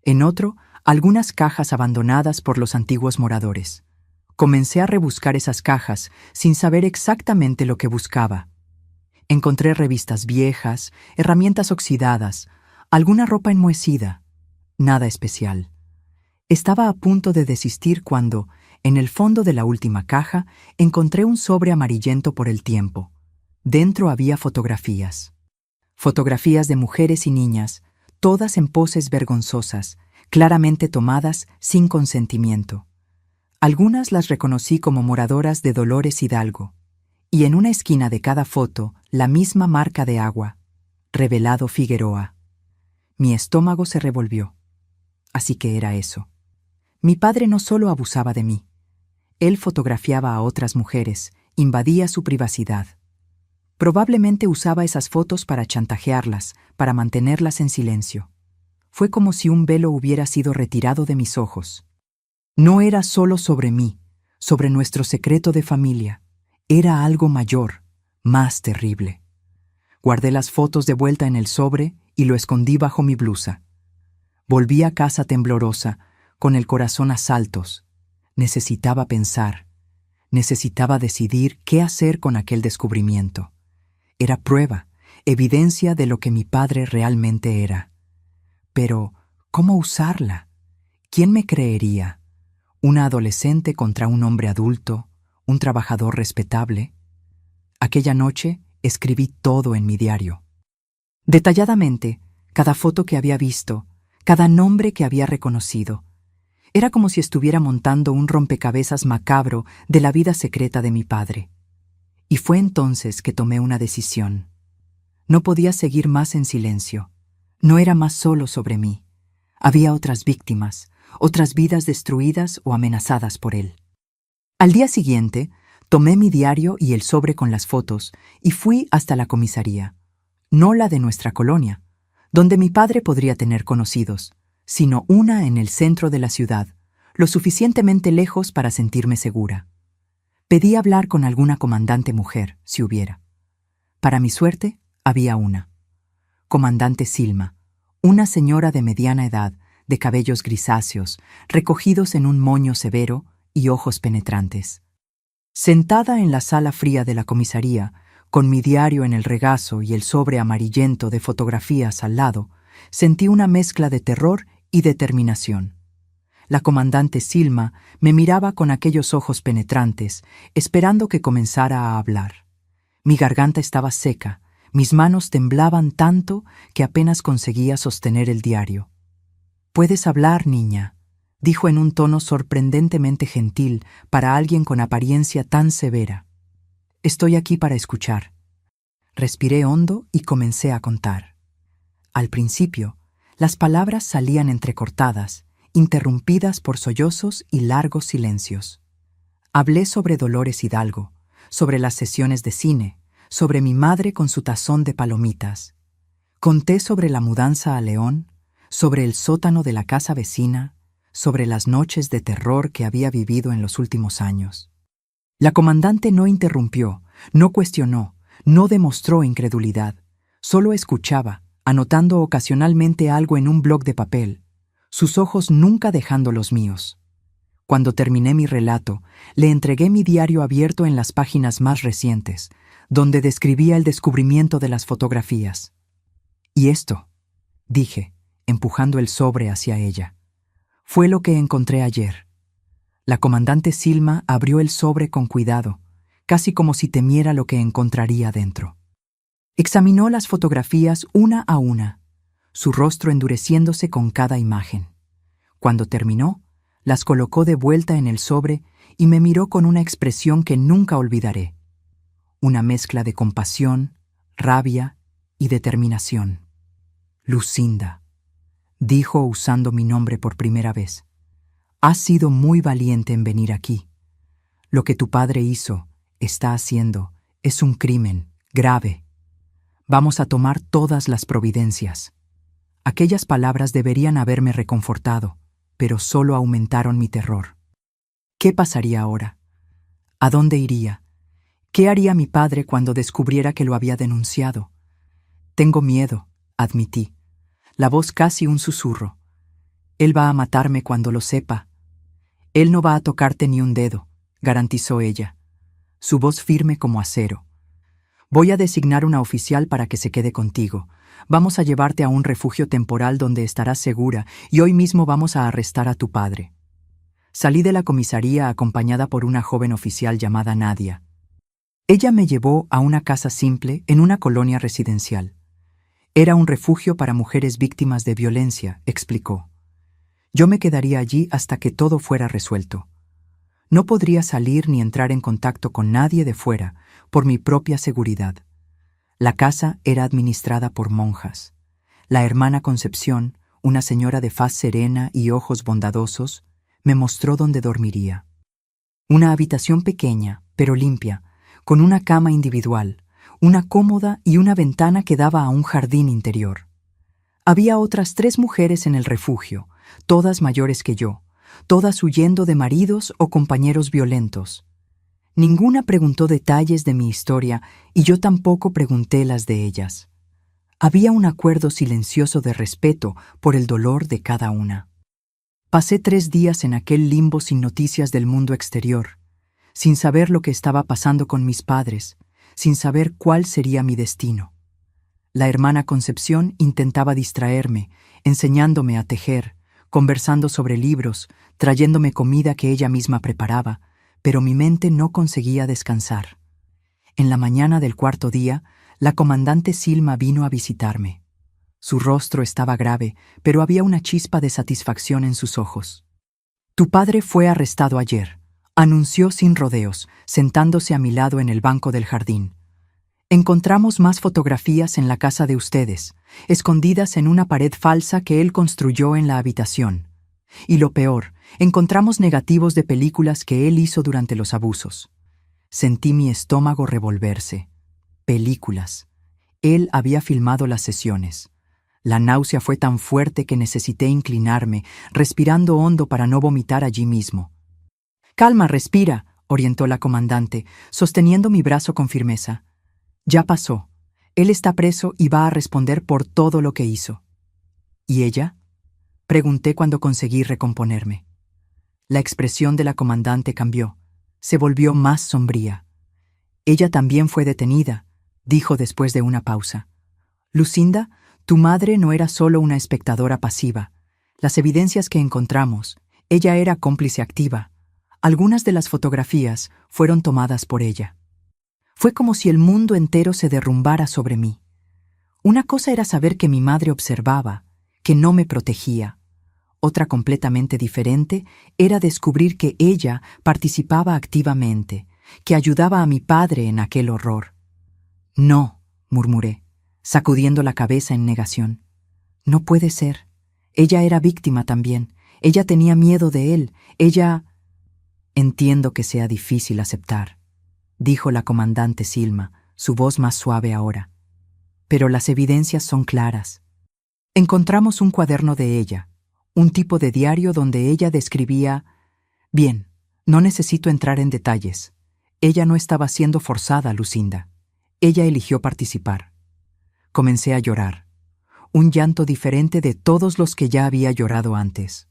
En otro, algunas cajas abandonadas por los antiguos moradores. Comencé a rebuscar esas cajas sin saber exactamente lo que buscaba. Encontré revistas viejas, herramientas oxidadas, alguna ropa enmohecida. Nada especial. Estaba a punto de desistir cuando, en el fondo de la última caja, encontré un sobre amarillento por el tiempo. Dentro había fotografías. Fotografías de mujeres y niñas, todas en poses vergonzosas, claramente tomadas sin consentimiento. Algunas las reconocí como moradoras de Dolores Hidalgo, y en una esquina de cada foto la misma marca de agua, Revelado Figueroa. Mi estómago se revolvió. Así que era eso. Mi padre no solo abusaba de mí. Él fotografiaba a otras mujeres, invadía su privacidad. Probablemente usaba esas fotos para chantajearlas, para mantenerlas en silencio. Fue como si un velo hubiera sido retirado de mis ojos. No era solo sobre mí, sobre nuestro secreto de familia. Era algo mayor, más terrible. Guardé las fotos de vuelta en el sobre y lo escondí bajo mi blusa. Volví a casa temblorosa, con el corazón a saltos. Necesitaba pensar. Necesitaba decidir qué hacer con aquel descubrimiento. Era prueba, evidencia de lo que mi padre realmente era. Pero, ¿cómo usarla? ¿Quién me creería? ¿Una adolescente contra un hombre adulto, un trabajador respetable? Aquella noche escribí todo en mi diario. Detalladamente, cada foto que había visto, cada nombre que había reconocido. Era como si estuviera montando un rompecabezas macabro de la vida secreta de mi padre. Y fue entonces que tomé una decisión. No podía seguir más en silencio. No era más solo sobre mí. Había otras víctimas, otras vidas destruidas o amenazadas por él. Al día siguiente, tomé mi diario y el sobre con las fotos y fui hasta la comisaría. No la de nuestra colonia, donde mi padre podría tener conocidos, sino una en el centro de la ciudad, lo suficientemente lejos para sentirme segura. Pedí hablar con alguna comandante mujer, si hubiera. Para mi suerte, había una. Comandante Silma, una señora de mediana edad, de cabellos grisáceos, recogidos en un moño severo y ojos penetrantes. Sentada en la sala fría de la comisaría, con mi diario en el regazo y el sobre amarillento de fotografías al lado, sentí una mezcla de terror y determinación. La comandante Silma me miraba con aquellos ojos penetrantes, esperando que comenzara a hablar. Mi garganta estaba seca, mis manos temblaban tanto que apenas conseguía sostener el diario. «Puedes hablar, niña», dijo en un tono sorprendentemente gentil para alguien con apariencia tan severa. «Estoy aquí para escuchar». Respiré hondo y comencé a contar. Al principio, las palabras salían entrecortadas, interrumpidas por sollozos y largos silencios. Hablé sobre Dolores Hidalgo, sobre las sesiones de cine, sobre mi madre con su tazón de palomitas. Conté sobre la mudanza a León, sobre el sótano de la casa vecina, sobre las noches de terror que había vivido en los últimos años. La comandante no interrumpió, no cuestionó, no demostró incredulidad, solo escuchaba, anotando ocasionalmente algo en un bloc de papel, sus ojos nunca dejando los míos. Cuando terminé mi relato, le entregué mi diario abierto en las páginas más recientes, donde describía el descubrimiento de las fotografías. «Y esto», dije, empujando el sobre hacia ella, «fue lo que encontré ayer». La comandante Silma abrió el sobre con cuidado, casi como si temiera lo que encontraría dentro. Examinó las fotografías una a una, su rostro endureciéndose con cada imagen. Cuando terminó, las colocó de vuelta en el sobre y me miró con una expresión que nunca olvidaré. Una mezcla de compasión, rabia y determinación. «Lucinda», dijo usando mi nombre por primera vez, «has sido muy valiente en venir aquí. Lo que tu padre hizo, está haciendo, es un crimen grave. Vamos a tomar todas las providencias». Aquellas palabras deberían haberme reconfortado, pero solo aumentaron mi terror. ¿Qué pasaría ahora? ¿A dónde iría? ¿Qué haría mi padre cuando descubriera que lo había denunciado? «Tengo miedo», admití, la voz casi un susurro. «Él va a matarme cuando lo sepa». «Él no va a tocarte ni un dedo», garantizó ella, su voz firme como acero. «Voy a designar una oficial para que se quede contigo. Vamos a llevarte a un refugio temporal donde estarás segura y hoy mismo vamos a arrestar a tu padre». Salí de la comisaría acompañada por una joven oficial llamada Nadia. Ella me llevó a una casa simple en una colonia residencial. Era un refugio para mujeres víctimas de violencia, explicó. Yo me quedaría allí hasta que todo fuera resuelto. No podría salir ni entrar en contacto con nadie de fuera, por mi propia seguridad. La casa era administrada por monjas. La hermana Concepción, una señora de faz serena y ojos bondadosos, me mostró dónde dormiría. Una habitación pequeña, pero limpia, con una cama individual, una cómoda y una ventana que daba a un jardín interior. Había otras 3 mujeres en el refugio, todas mayores que yo, todas huyendo de maridos o compañeros violentos. Ninguna preguntó detalles de mi historia y yo tampoco pregunté las de ellas. Había un acuerdo silencioso de respeto por el dolor de cada una. Pasé 3 días en aquel limbo sin noticias del mundo exterior, sin saber lo que estaba pasando con mis padres, sin saber cuál sería mi destino. La hermana Concepción intentaba distraerme, enseñándome a tejer, conversando sobre libros, trayéndome comida que ella misma preparaba, pero mi mente no conseguía descansar. En la mañana del 4.º día, la comandante Silma vino a visitarme. Su rostro estaba grave, pero había una chispa de satisfacción en sus ojos. «Tu padre fue arrestado ayer», anunció sin rodeos, sentándose a mi lado en el banco del jardín. «Encontramos más fotografías en la casa de ustedes, escondidas en una pared falsa que él construyó en la habitación. Y lo peor, encontramos negativos de películas que él hizo durante los abusos». Sentí mi estómago revolverse. Películas. Él había filmado las sesiones. La náusea fue tan fuerte que necesité inclinarme, respirando hondo para no vomitar allí mismo. «Calma, respira», orientó la comandante, sosteniendo mi brazo con firmeza. «Ya pasó. Él está preso y va a responder por todo lo que hizo». «¿Y ella?», pregunté cuando conseguí recomponerme. La expresión de la comandante cambió. se volvió más sombría. Ella también fue detenida, dijo después de una pausa. Lucinda, tu madre no era solo una espectadora pasiva. Las evidencias que encontramos, ella era cómplice activa. Algunas de las fotografías fueron tomadas por ella. Fue como si el mundo entero se derrumbara sobre mí. Una cosa era saber que mi madre observaba, que no me protegía. Otra completamente diferente era descubrir que ella participaba activamente, que ayudaba a mi padre en aquel horror. No, murmuré, sacudiendo la cabeza en negación. No puede ser. Ella era víctima también. Ella tenía miedo de él. Ella... Entiendo que sea difícil aceptar, dijo la comandante Silma, su voz más suave ahora. Pero las evidencias son claras. Encontramos un cuaderno de ella, un tipo de diario donde ella describía... Bien, no necesito entrar en detalles. Ella no estaba siendo forzada, Lucinda. Ella eligió participar. Comencé a llorar. Un llanto diferente de todos los que ya había llorado antes.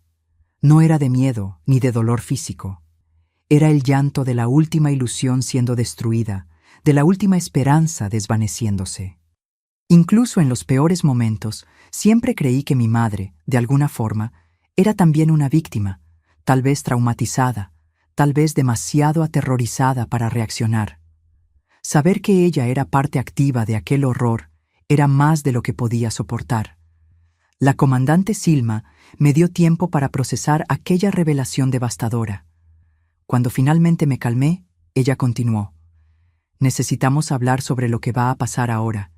No era de miedo ni de dolor físico. Era el llanto de la última ilusión siendo destruida, de la última esperanza desvaneciéndose. Incluso en los peores momentos, siempre creí que mi madre, de alguna forma, era también una víctima, tal vez traumatizada, tal vez demasiado aterrorizada para reaccionar. Saber que ella era parte activa de aquel horror era más de lo que podía soportar. La comandante Silma me dio tiempo para procesar aquella revelación devastadora. Cuando finalmente me calmé, ella continuó. Necesitamos hablar sobre lo que va a pasar ahora.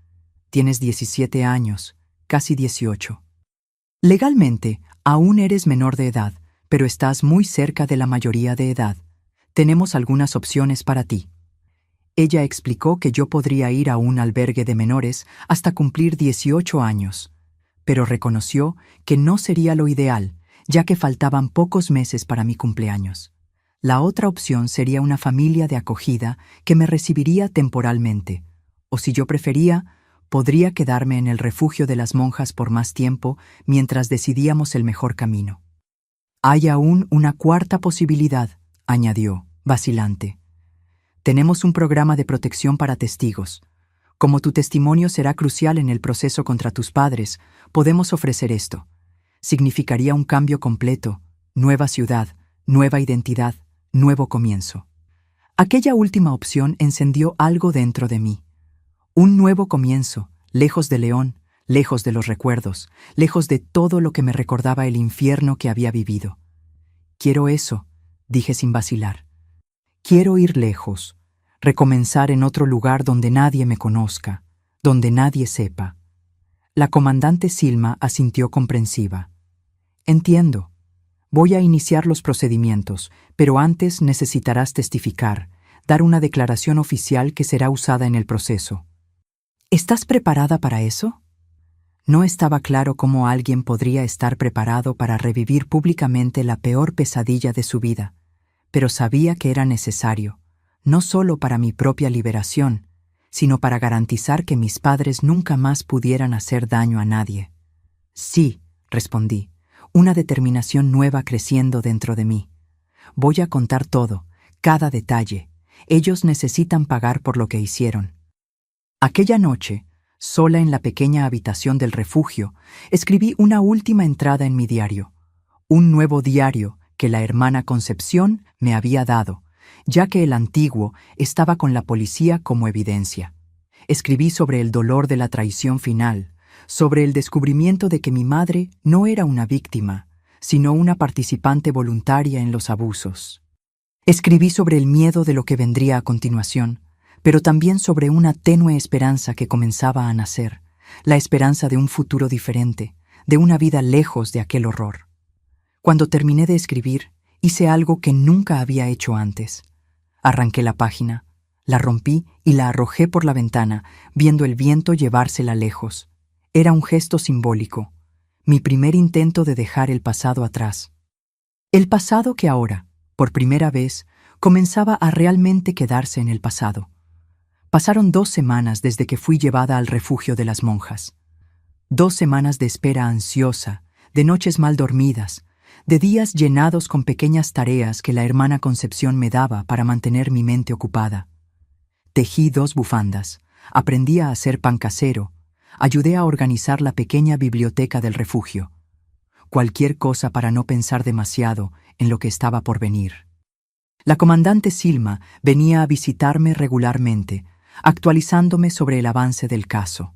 Tienes 17 años, casi 18. Legalmente, aún eres menor de edad, pero estás muy cerca de la mayoría de edad. Tenemos algunas opciones para ti. Ella explicó que yo podría ir a un albergue de menores hasta cumplir 18 años, pero reconoció que no sería lo ideal, ya que faltaban pocos meses para mi cumpleaños. La otra opción sería una familia de acogida que me recibiría temporalmente, o si yo prefería, podría quedarme en el refugio de las monjas por más tiempo mientras decidíamos el mejor camino. Hay aún una cuarta posibilidad, añadió, vacilante. Tenemos un programa de protección para testigos. Como tu testimonio será crucial en el proceso contra tus padres, podemos ofrecer esto. Significaría un cambio completo, nueva ciudad, nueva identidad, nuevo comienzo. Aquella última opción encendió algo dentro de mí. Un nuevo comienzo, lejos de León, lejos de los recuerdos, lejos de todo lo que me recordaba el infierno que había vivido. Quiero eso, dije sin vacilar. Quiero ir lejos, recomenzar en otro lugar donde nadie me conozca, donde nadie sepa. La comandante Silma asintió comprensiva. Entiendo. Voy a iniciar los procedimientos, pero antes necesitarás testificar, dar una declaración oficial que será usada en el proceso. ¿Estás preparada para eso? No estaba claro cómo alguien podría estar preparado para revivir públicamente la peor pesadilla de su vida, pero sabía que era necesario, no solo para mi propia liberación, sino para garantizar que mis padres nunca más pudieran hacer daño a nadie. Sí, respondí, una determinación nueva creciendo dentro de mí. Voy a contar todo, cada detalle. Ellos necesitan pagar por lo que hicieron. Aquella noche, sola en la pequeña habitación del refugio, escribí una última entrada en mi diario. Un nuevo diario que la hermana Concepción me había dado, ya que el antiguo estaba con la policía como evidencia. Escribí sobre el dolor de la traición final, sobre el descubrimiento de que mi madre no era una víctima, sino una participante voluntaria en los abusos. Escribí sobre el miedo de lo que vendría a continuación, pero también sobre una tenue esperanza que comenzaba a nacer, la esperanza de un futuro diferente, de una vida lejos de aquel horror. Cuando terminé de escribir, hice algo que nunca había hecho antes. Arranqué la página, la rompí y la arrojé por la ventana, viendo el viento llevársela lejos. Era un gesto simbólico, mi primer intento de dejar el pasado atrás. El pasado que ahora, por primera vez, comenzaba a realmente quedarse en el pasado. Pasaron 2 semanas desde que fui llevada al refugio de las monjas. 2 semanas de espera ansiosa, de noches mal dormidas, de días llenados con pequeñas tareas que la hermana Concepción me daba para mantener mi mente ocupada. Tejí 2 bufandas, aprendí a hacer pan casero, ayudé a organizar la pequeña biblioteca del refugio. Cualquier cosa para no pensar demasiado en lo que estaba por venir. La comandante Silma venía a visitarme regularmente, actualizándome sobre el avance del caso.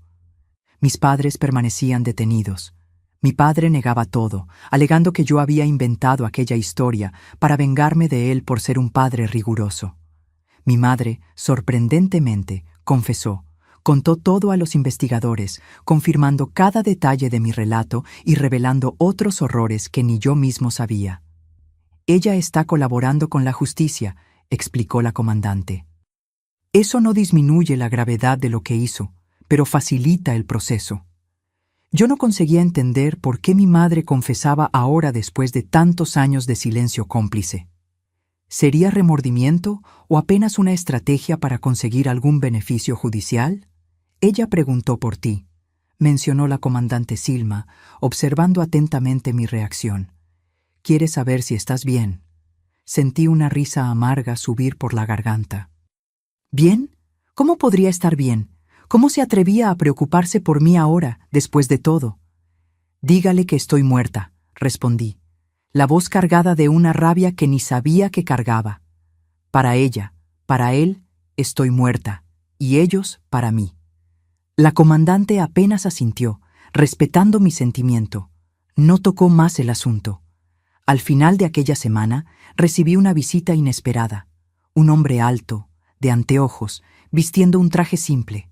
Mis padres permanecían detenidos. Mi padre negaba todo, alegando que yo había inventado aquella historia para vengarme de él por ser un padre riguroso. Mi madre, sorprendentemente, confesó, contó todo a los investigadores, confirmando cada detalle de mi relato y revelando otros horrores que ni yo mismo sabía. Ella está colaborando con la justicia, explicó la comandante. Eso no disminuye la gravedad de lo que hizo, pero facilita el proceso. Yo no conseguía entender por qué mi madre confesaba ahora después de tantos años de silencio cómplice. ¿Sería remordimiento o apenas una estrategia para conseguir algún beneficio judicial? Ella preguntó por ti, mencionó la comandante Silma, observando atentamente mi reacción. Quiere saber si estás bien. Sentí una risa amarga subir por la garganta. ¿Bien? ¿Cómo podría estar bien? ¿Cómo se atrevía a preocuparse por mí ahora, después de todo? Dígale que estoy muerta, respondí, la voz cargada de una rabia que ni sabía que cargaba. Para ella, para él, estoy muerta, y ellos para mí. La comandante apenas asintió, respetando mi sentimiento. No tocó más el asunto. Al final de aquella semana, recibí una visita inesperada. Un hombre alto, de anteojos, vistiendo un traje simple.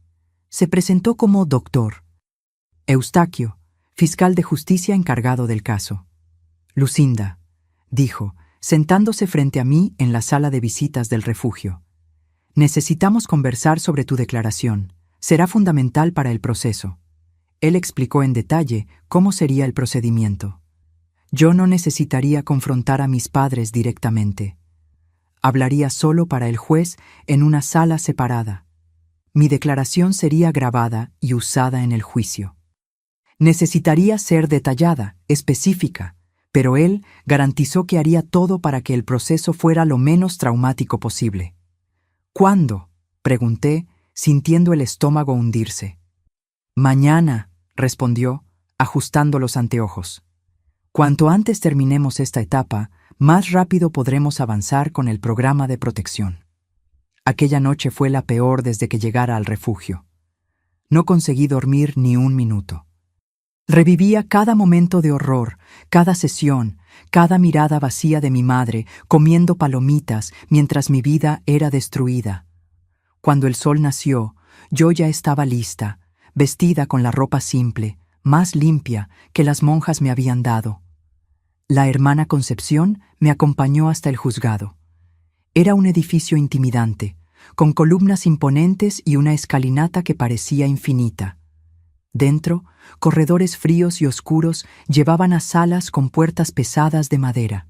Se presentó como doctor. Eustaquio, fiscal de justicia encargado del caso. Lucinda, dijo, sentándose frente a mí en la sala de visitas del refugio. Necesitamos conversar sobre tu declaración. Será fundamental para el proceso. Él explicó en detalle cómo sería el procedimiento. Yo no necesitaría confrontar a mis padres directamente. Hablaría solo para el juez en una sala separada. Mi declaración sería grabada y usada en el juicio. Necesitaría ser detallada, específica, pero él garantizó que haría todo para que el proceso fuera lo menos traumático posible. ¿Cuándo?, pregunté, sintiendo el estómago hundirse. Mañana, respondió, ajustando los anteojos. Cuanto antes terminemos esta etapa, más rápido podremos avanzar con el programa de protección. Aquella noche fue la peor desde que llegara al refugio. No conseguí dormir ni un minuto. Revivía cada momento de horror, cada sesión, cada mirada vacía de mi madre comiendo palomitas mientras mi vida era destruida. Cuando el sol nació, yo ya estaba lista, vestida con la ropa simple, más limpia que las monjas me habían dado. La hermana Concepción me acompañó hasta el juzgado. Era un edificio intimidante, con columnas imponentes y una escalinata que parecía infinita. Dentro, corredores fríos y oscuros llevaban a salas con puertas pesadas de madera.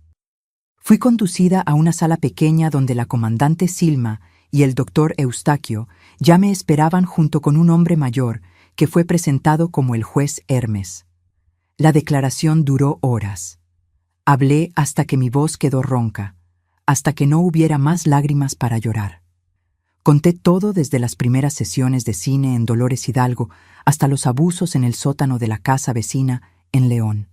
Fui conducida a una sala pequeña donde la comandante Silma y el doctor Eustaquio ya me esperaban junto con un hombre mayor que fue presentado como el juez Hermes. La declaración duró horas. Hablé hasta que mi voz quedó ronca, hasta que no hubiera más lágrimas para llorar. Conté todo desde las primeras sesiones de cine en Dolores Hidalgo hasta los abusos en el sótano de la casa vecina en León.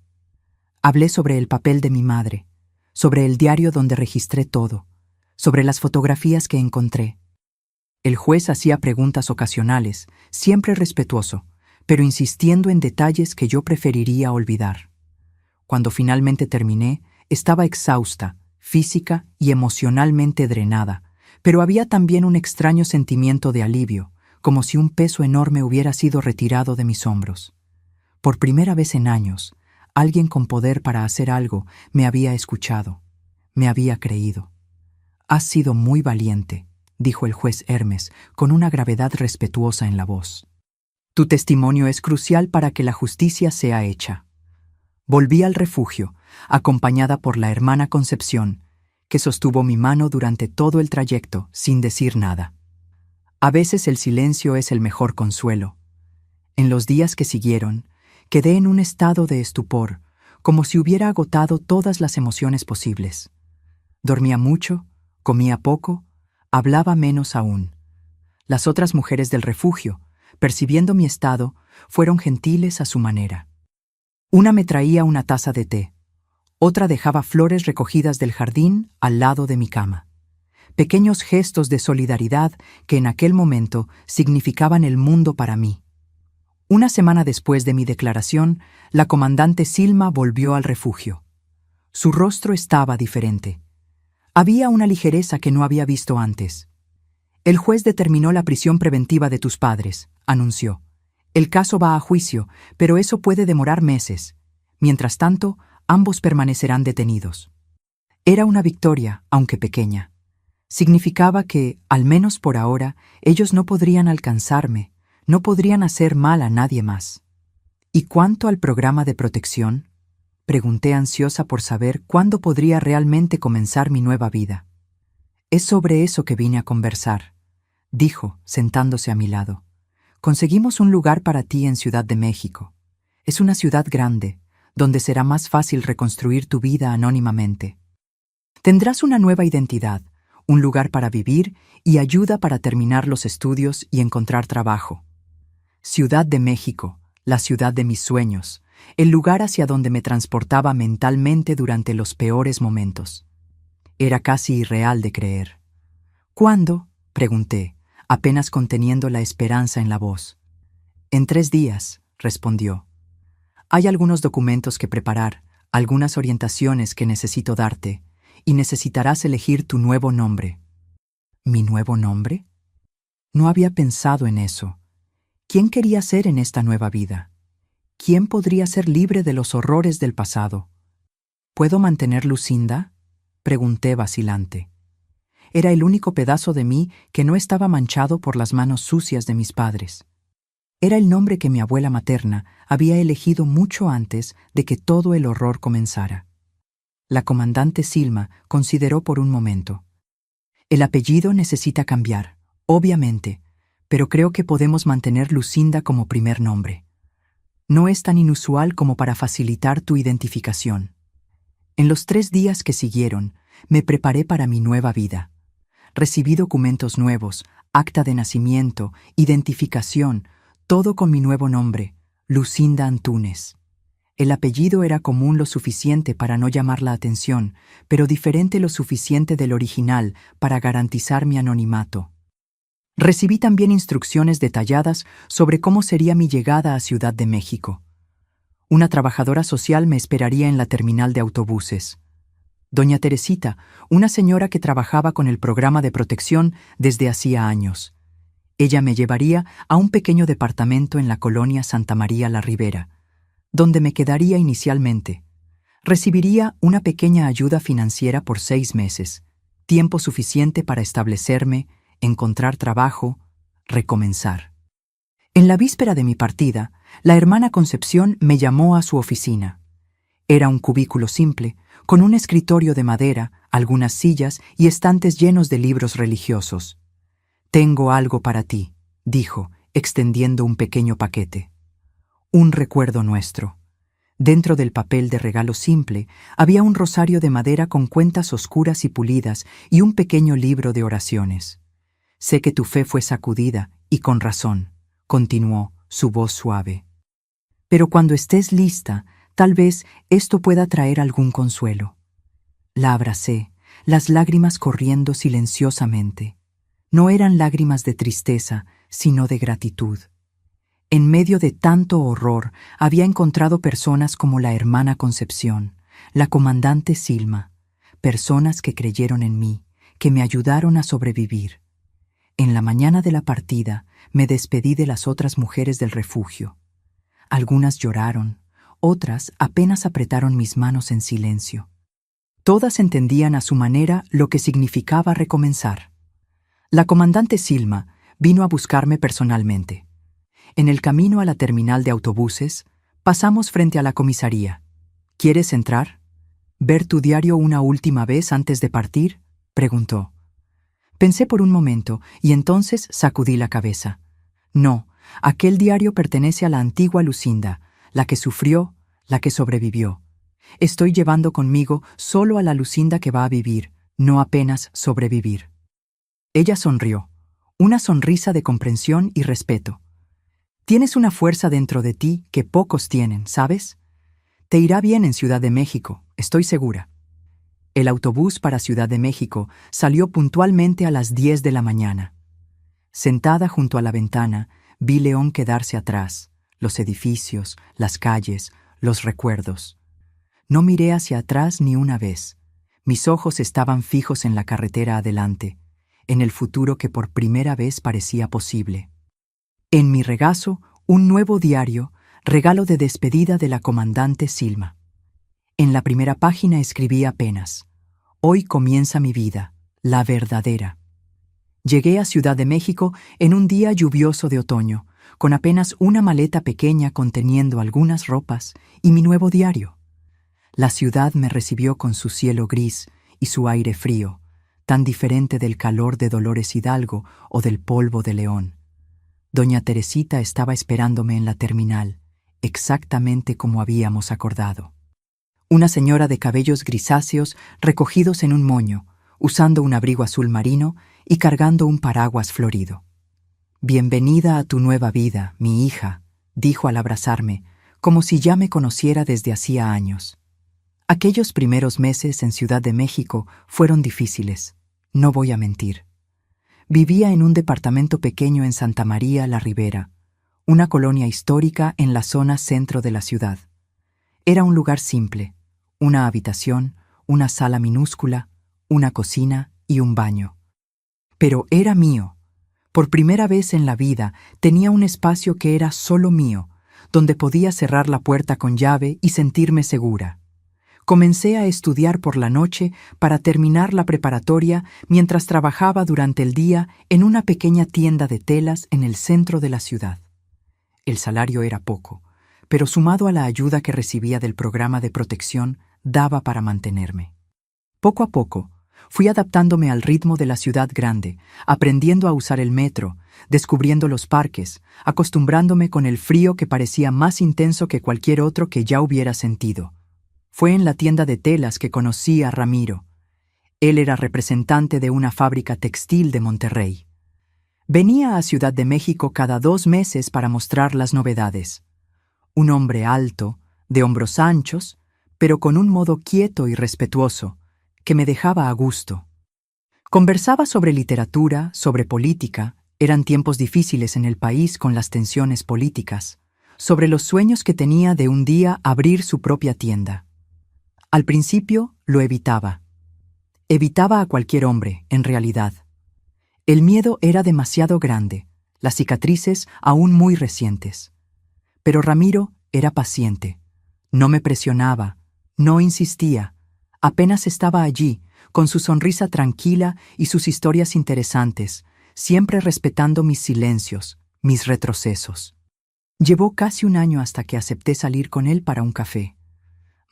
Hablé sobre el papel de mi madre, sobre el diario donde registré todo, sobre las fotografías que encontré. El juez hacía preguntas ocasionales, siempre respetuoso, pero insistiendo en detalles que yo preferiría olvidar. Cuando finalmente terminé, estaba exhausta, física y emocionalmente drenada, pero había también un extraño sentimiento de alivio, como si un peso enorme hubiera sido retirado de mis hombros. Por primera vez en años, alguien con poder para hacer algo me había escuchado, me había creído. «Has sido muy valiente», dijo el juez Hermes, con una gravedad respetuosa en la voz. «Tu testimonio es crucial para que la justicia sea hecha». Volví al refugio, acompañada por la hermana Concepción, que sostuvo mi mano durante todo el trayecto sin decir nada. A veces el silencio es el mejor consuelo. En los días que siguieron, quedé en un estado de estupor, como si hubiera agotado todas las emociones posibles. Dormía mucho, comía poco, hablaba menos aún. Las otras mujeres del refugio, percibiendo mi estado, fueron gentiles a su manera. Una me traía una taza de té, otra dejaba flores recogidas del jardín al lado de mi cama. Pequeños gestos de solidaridad que en aquel momento significaban el mundo para mí. Una semana después de mi declaración, la comandante Silma volvió al refugio. Su rostro estaba diferente. Había una ligereza que no había visto antes. El juez determinó la prisión preventiva de tus padres, anunció. El caso va a juicio, pero eso puede demorar meses. Mientras tanto, ambos permanecerán detenidos. Era una victoria, aunque pequeña. Significaba que, al menos por ahora, ellos no podrían alcanzarme, no podrían hacer mal a nadie más. ¿Y cuánto al programa de protección? Pregunté ansiosa por saber cuándo podría realmente comenzar mi nueva vida. Es sobre eso que vine a conversar, dijo, sentándose a mi lado. Conseguimos un lugar para ti en Ciudad de México. Es una ciudad grande, donde será más fácil reconstruir tu vida anónimamente. Tendrás una nueva identidad, un lugar para vivir y ayuda para terminar los estudios y encontrar trabajo. Ciudad de México, la ciudad de mis sueños, el lugar hacia donde me transportaba mentalmente durante los peores momentos. Era casi irreal de creer. ¿Cuándo?, pregunté, apenas conteniendo la esperanza en la voz. En 3 días, respondió. Hay algunos documentos que preparar, algunas orientaciones que necesito darte, y necesitarás elegir tu nuevo nombre. ¿Mi nuevo nombre? No había pensado en eso. ¿Quién quería ser en esta nueva vida? ¿Quién podría ser libre de los horrores del pasado? ¿Puedo mantener Lucinda?, pregunté vacilante. Era el único pedazo de mí que no estaba manchado por las manos sucias de mis padres. Era el nombre que mi abuela materna había elegido mucho antes de que todo el horror comenzara. La comandante Silma consideró por un momento. El apellido necesita cambiar, obviamente, pero creo que podemos mantener Lucinda como primer nombre. No es tan inusual como para facilitar tu identificación. En los 3 días que siguieron, me preparé para mi nueva vida. Recibí documentos nuevos, acta de nacimiento, identificación, todo con mi nuevo nombre, Lucinda Antúnez. El apellido era común lo suficiente para no llamar la atención, pero diferente lo suficiente del original para garantizar mi anonimato. Recibí también instrucciones detalladas sobre cómo sería mi llegada a Ciudad de México. Una trabajadora social me esperaría en la terminal de autobuses. Doña Teresita, una señora que trabajaba con el programa de protección desde hacía años. Ella me llevaría a un pequeño departamento en la colonia Santa María la Ribera, donde me quedaría inicialmente. Recibiría una pequeña ayuda financiera por 6 meses, tiempo suficiente para establecerme, encontrar trabajo, recomenzar. En la víspera de mi partida, la hermana Concepción me llamó a su oficina. Era un cubículo simple, con un escritorio de madera, algunas sillas y estantes llenos de libros religiosos. «Tengo algo para ti», dijo, extendiendo un pequeño paquete. Un recuerdo nuestro. Dentro del papel de regalo simple había un rosario de madera con cuentas oscuras y pulidas y un pequeño libro de oraciones. «Sé que tu fe fue sacudida, y con razón», continuó, su voz suave. «Pero cuando estés lista, tal vez esto pueda traer algún consuelo». La abracé, las lágrimas corriendo silenciosamente. No eran lágrimas de tristeza, sino de gratitud. En medio de tanto horror, había encontrado personas como la hermana Concepción, la comandante Silma, personas que creyeron en mí, que me ayudaron a sobrevivir. En la mañana de la partida, me despedí de las otras mujeres del refugio. Algunas lloraron, otras apenas apretaron mis manos en silencio. Todas entendían a su manera lo que significaba recomenzar. La comandante Silma vino a buscarme personalmente. En el camino a la terminal de autobuses, pasamos frente a la comisaría. «¿Quieres entrar? ¿Ver tu diario una última vez antes de partir?», preguntó. Pensé por un momento y entonces sacudí la cabeza. No, aquel diario pertenece a la antigua Lucinda, la que sufrió, la que sobrevivió. Estoy llevando conmigo solo a la Lucinda que va a vivir, no apenas sobrevivir. Ella sonrió, una sonrisa de comprensión y respeto. Tienes una fuerza dentro de ti que pocos tienen, ¿sabes? Te irá bien en Ciudad de México, estoy segura. El autobús para Ciudad de México salió puntualmente a las 10 de la mañana. Sentada junto a la ventana, vi León quedarse atrás, los edificios, las calles, los recuerdos. No miré hacia atrás ni una vez. Mis ojos estaban fijos en la carretera adelante, en el futuro que por primera vez parecía posible. En mi regazo, un nuevo diario, regalo de despedida de la comandante Silma. En la primera página escribí apenas: hoy comienza mi vida, la verdadera. Llegué a Ciudad de México en un día lluvioso de otoño, con apenas una maleta pequeña conteniendo algunas ropas y mi nuevo diario. La ciudad me recibió con su cielo gris y su aire frío, tan diferente del calor de Dolores Hidalgo o del polvo de León. Doña Teresita estaba esperándome en la terminal, exactamente como habíamos acordado. Una señora de cabellos grisáceos recogidos en un moño, usando un abrigo azul marino y cargando un paraguas florido. «Bienvenida a tu nueva vida, mi hija», dijo al abrazarme, como si ya me conociera desde hacía años. Aquellos primeros meses en Ciudad de México fueron difíciles, no voy a mentir. Vivía en un departamento pequeño en Santa María la Ribera, una colonia histórica en la zona centro de la ciudad. Era un lugar simple, una habitación, una sala minúscula, una cocina y un baño. Pero era mío. Por primera vez en la vida tenía un espacio que era solo mío, donde podía cerrar la puerta con llave y sentirme segura. Comencé a estudiar por la noche para terminar la preparatoria mientras trabajaba durante el día en una pequeña tienda de telas en el centro de la ciudad. El salario era poco, pero sumado a la ayuda que recibía del programa de protección, daba para mantenerme. Poco a poco, fui adaptándome al ritmo de la ciudad grande, aprendiendo a usar el metro, descubriendo los parques, acostumbrándome con el frío que parecía más intenso que cualquier otro que ya hubiera sentido. Fue en la tienda de telas que conocí a Ramiro. Él era representante de una fábrica textil de Monterrey. Venía a Ciudad de México cada 2 meses para mostrar las novedades. Un hombre alto, de hombros anchos, pero con un modo quieto y respetuoso, que me dejaba a gusto. Conversaba sobre literatura, sobre política, eran tiempos difíciles en el país con las tensiones políticas, sobre los sueños que tenía de un día abrir su propia tienda. Al principio lo evitaba. Evitaba a cualquier hombre, en realidad. El miedo era demasiado grande, las cicatrices aún muy recientes. Pero Ramiro era paciente. No me presionaba, no insistía. Apenas estaba allí, con su sonrisa tranquila y sus historias interesantes, siempre respetando mis silencios, mis retrocesos. Llevó casi 1 año hasta que acepté salir con él para un café.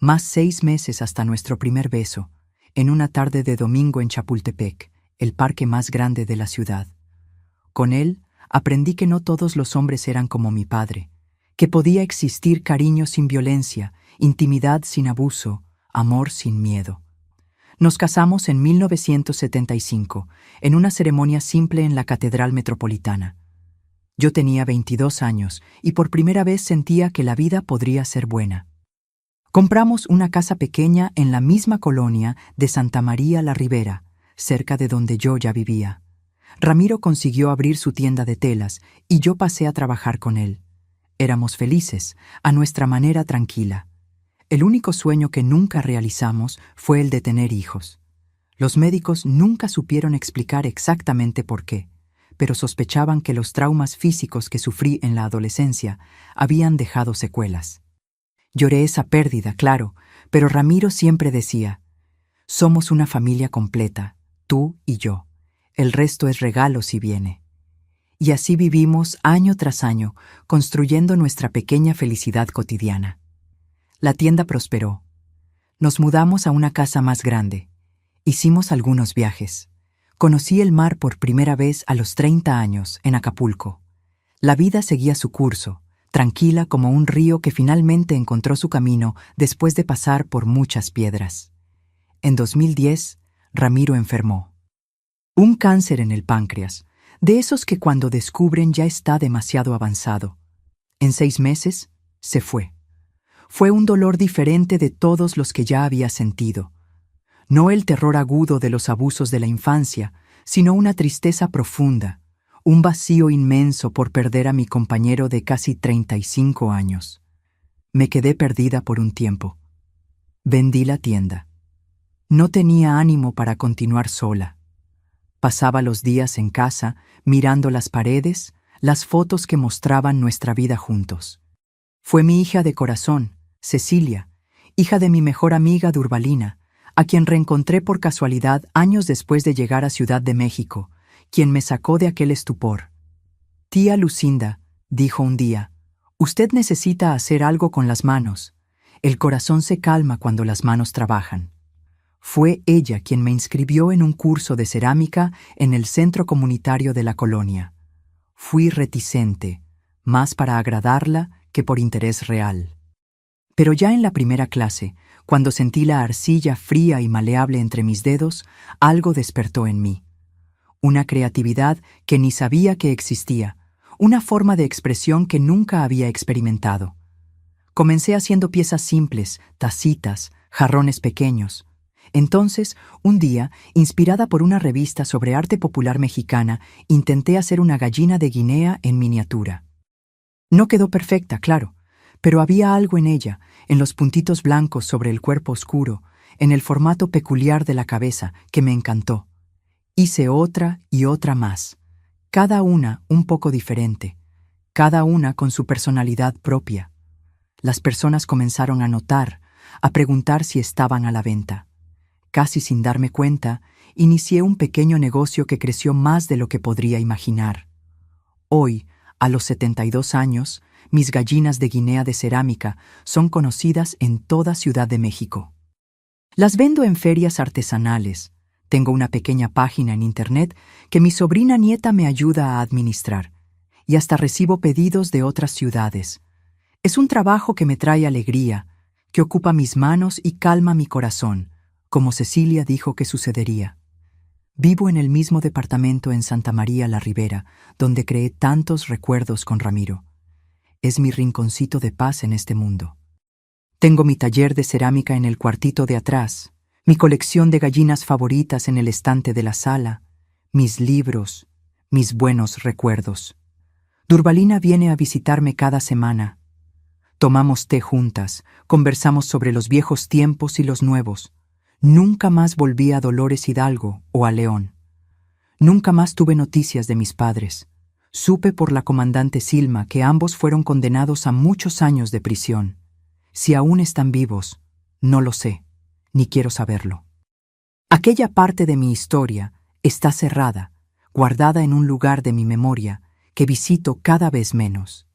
Más 6 meses hasta nuestro primer beso, en una tarde de domingo en Chapultepec, el parque más grande de la ciudad. Con él aprendí que no todos los hombres eran como mi padre, que podía existir cariño sin violencia, intimidad sin abuso, amor sin miedo. Nos casamos en 1975, en una ceremonia simple en la Catedral Metropolitana. Yo tenía 22 años y por primera vez sentía que la vida podría ser buena. Compramos una casa pequeña en la misma colonia de Santa María la Ribera, cerca de donde yo ya vivía. Ramiro consiguió abrir su tienda de telas y yo pasé a trabajar con él. Éramos felices, a nuestra manera tranquila. El único sueño que nunca realizamos fue el de tener hijos. Los médicos nunca supieron explicar exactamente por qué, pero sospechaban que los traumas físicos que sufrí en la adolescencia habían dejado secuelas. Lloré esa pérdida, claro, pero Ramiro siempre decía: «Somos una familia completa, tú y yo. El resto es regalo si viene». Y así vivimos año tras año, construyendo nuestra pequeña felicidad cotidiana. La tienda prosperó. Nos mudamos a una casa más grande. Hicimos algunos viajes. Conocí el mar por primera vez a los 30 años, en Acapulco. La vida seguía su curso, tranquila como un río que finalmente encontró su camino después de pasar por muchas piedras. En 2010, Ramiro enfermó. Un cáncer en el páncreas, de esos que cuando descubren ya está demasiado avanzado. En 6 meses, se fue. Fue un dolor diferente de todos los que ya había sentido. No el terror agudo de los abusos de la infancia, sino una tristeza profunda, un vacío inmenso por perder a mi compañero de casi 35 años. Me quedé perdida por un tiempo. Vendí la tienda. No tenía ánimo para continuar sola. Pasaba los días en casa, mirando las paredes, las fotos que mostraban nuestra vida juntos. Fue mi hija de corazón, Cecilia, hija de mi mejor amiga Durbalina, a quien reencontré por casualidad años después de llegar a Ciudad de México, quien me sacó de aquel estupor. Tía Lucinda, dijo un día, usted necesita hacer algo con las manos. El corazón se calma cuando las manos trabajan. Fue ella quien me inscribió en un curso de cerámica en el centro comunitario de la colonia. Fui reticente, más para agradarla que por interés real. Pero ya en la primera clase, cuando sentí la arcilla fría y maleable entre mis dedos, algo despertó en mí. Una creatividad que ni sabía que existía, una forma de expresión que nunca había experimentado. Comencé haciendo piezas simples, tacitas, jarrones pequeños. Entonces, un día, inspirada por una revista sobre arte popular mexicana, intenté hacer una gallina de Guinea en miniatura. No quedó perfecta, claro, pero había algo en ella, en los puntitos blancos sobre el cuerpo oscuro, en el formato peculiar de la cabeza, que me encantó. Hice otra y otra más, cada una un poco diferente, cada una con su personalidad propia. Las personas comenzaron a notar, a preguntar si estaban a la venta. Casi sin darme cuenta, inicié un pequeño negocio que creció más de lo que podría imaginar. Hoy, a los 72 años, mis gallinas de Guinea de cerámica son conocidas en toda Ciudad de México. Las vendo en ferias artesanales. Tengo una pequeña página en Internet que mi sobrina nieta me ayuda a administrar. Y hasta recibo pedidos de otras ciudades. Es un trabajo que me trae alegría, que ocupa mis manos y calma mi corazón, como Cecilia dijo que sucedería. Vivo en el mismo departamento en Santa María la Ribera, donde creé tantos recuerdos con Ramiro. Es mi rinconcito de paz en este mundo. Tengo mi taller de cerámica en el cuartito de atrás, mi colección de gallinas favoritas en el estante de la sala, mis libros, mis buenos recuerdos. Durbalina viene a visitarme cada semana. Tomamos té juntas, conversamos sobre los viejos tiempos y los nuevos. Nunca más volví a Dolores Hidalgo o a León. Nunca más tuve noticias de mis padres. Supe por la comandante Silma que ambos fueron condenados a muchos años de prisión. Si aún están vivos, no lo sé, ni quiero saberlo. Aquella parte de mi historia está cerrada, guardada en un lugar de mi memoria que visito cada vez menos.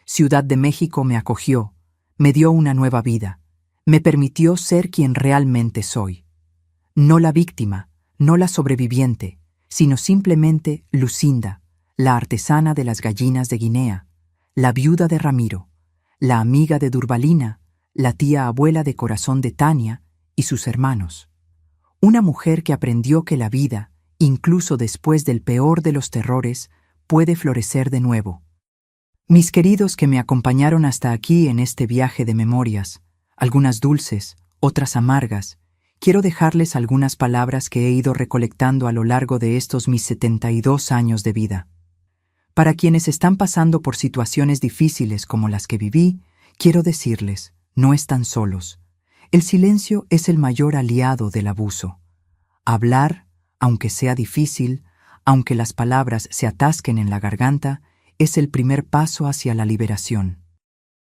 Ciudad de México me acogió, me dio una nueva vida, me permitió ser quien realmente soy. No la víctima, no la sobreviviente, sino simplemente Lucinda, la artesana de las gallinas de Guinea, la viuda de Ramiro, la amiga de Durbalina, la tía abuela de corazón de Tania y sus hermanos. Una mujer que aprendió que la vida, incluso después del peor de los terrores, puede florecer de nuevo. Mis queridos que me acompañaron hasta aquí en este viaje de memorias, algunas dulces, otras amargas, quiero dejarles algunas palabras que he ido recolectando a lo largo de estos mis 72 años de vida. Para quienes están pasando por situaciones difíciles como las que viví, quiero decirles, no están solos. El silencio es el mayor aliado del abuso. Hablar, aunque sea difícil, aunque las palabras se atasquen en la garganta, es el primer paso hacia la liberación.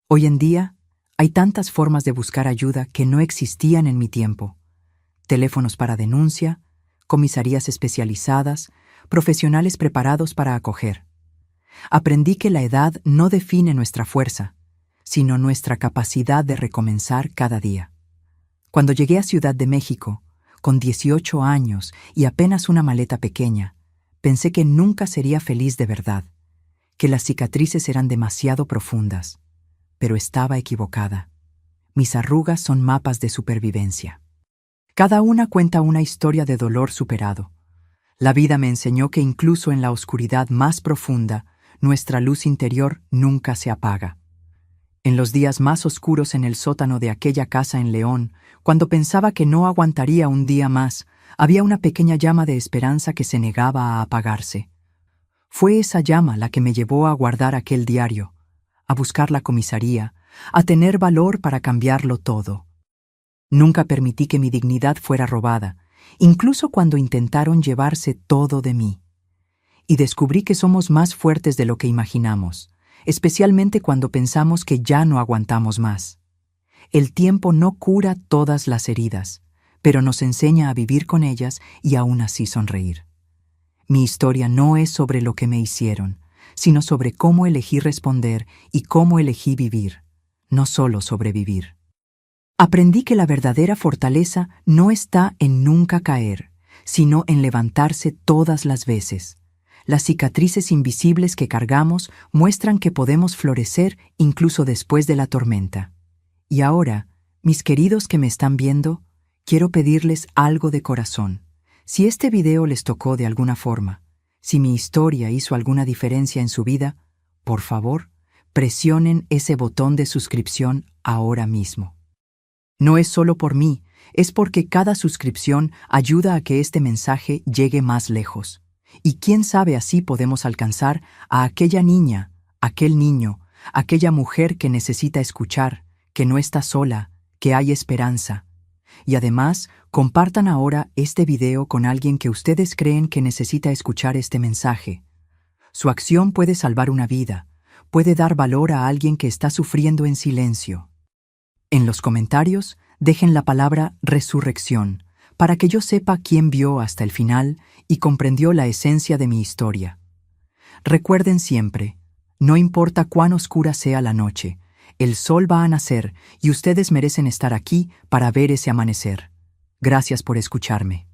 Hoy en día, hay tantas formas de buscar ayuda que no existían en mi tiempo. Teléfonos para denuncia, comisarías especializadas, profesionales preparados para acoger. Aprendí que la edad no define nuestra fuerza, sino nuestra capacidad de recomenzar cada día. Cuando llegué a Ciudad de México, con 18 años y apenas una maleta pequeña, pensé que nunca sería feliz de verdad, que las cicatrices eran demasiado profundas, pero estaba equivocada. Mis arrugas son mapas de supervivencia. Cada una cuenta una historia de dolor superado. La vida me enseñó que incluso en la oscuridad más profunda, nuestra luz interior nunca se apaga. En los días más oscuros en el sótano de aquella casa en León, cuando pensaba que no aguantaría un día más, había una pequeña llama de esperanza que se negaba a apagarse. Fue esa llama la que me llevó a guardar aquel diario, a buscar la comisaría, a tener valor para cambiarlo todo. Nunca permití que mi dignidad fuera robada, incluso cuando intentaron llevarse todo de mí. Y descubrí que somos más fuertes de lo que imaginamos, especialmente cuando pensamos que ya no aguantamos más. El tiempo no cura todas las heridas, pero nos enseña a vivir con ellas y aún así sonreír. Mi historia no es sobre lo que me hicieron, sino sobre cómo elegí responder y cómo elegí vivir, no solo sobrevivir. Aprendí que la verdadera fortaleza no está en nunca caer, sino en levantarse todas las veces. Las cicatrices invisibles que cargamos muestran que podemos florecer incluso después de la tormenta. Y ahora, mis queridos que me están viendo, quiero pedirles algo de corazón. Si este video les tocó de alguna forma, si mi historia hizo alguna diferencia en su vida, por favor, presionen ese botón de suscripción ahora mismo. No es solo por mí, es porque cada suscripción ayuda a que este mensaje llegue más lejos. Y quién sabe, así podemos alcanzar a aquella niña, aquel niño, aquella mujer que necesita escuchar, que no está sola, que hay esperanza. Y además, compartan ahora este video con alguien que ustedes creen que necesita escuchar este mensaje. Su acción puede salvar una vida, puede dar valor a alguien que está sufriendo en silencio. En los comentarios, dejen la palabra resurrección, para que yo sepa quién vio hasta el final y comprendió la esencia de mi historia. Recuerden siempre, no importa cuán oscura sea la noche, el sol va a nacer y ustedes merecen estar aquí para ver ese amanecer. Gracias por escucharme.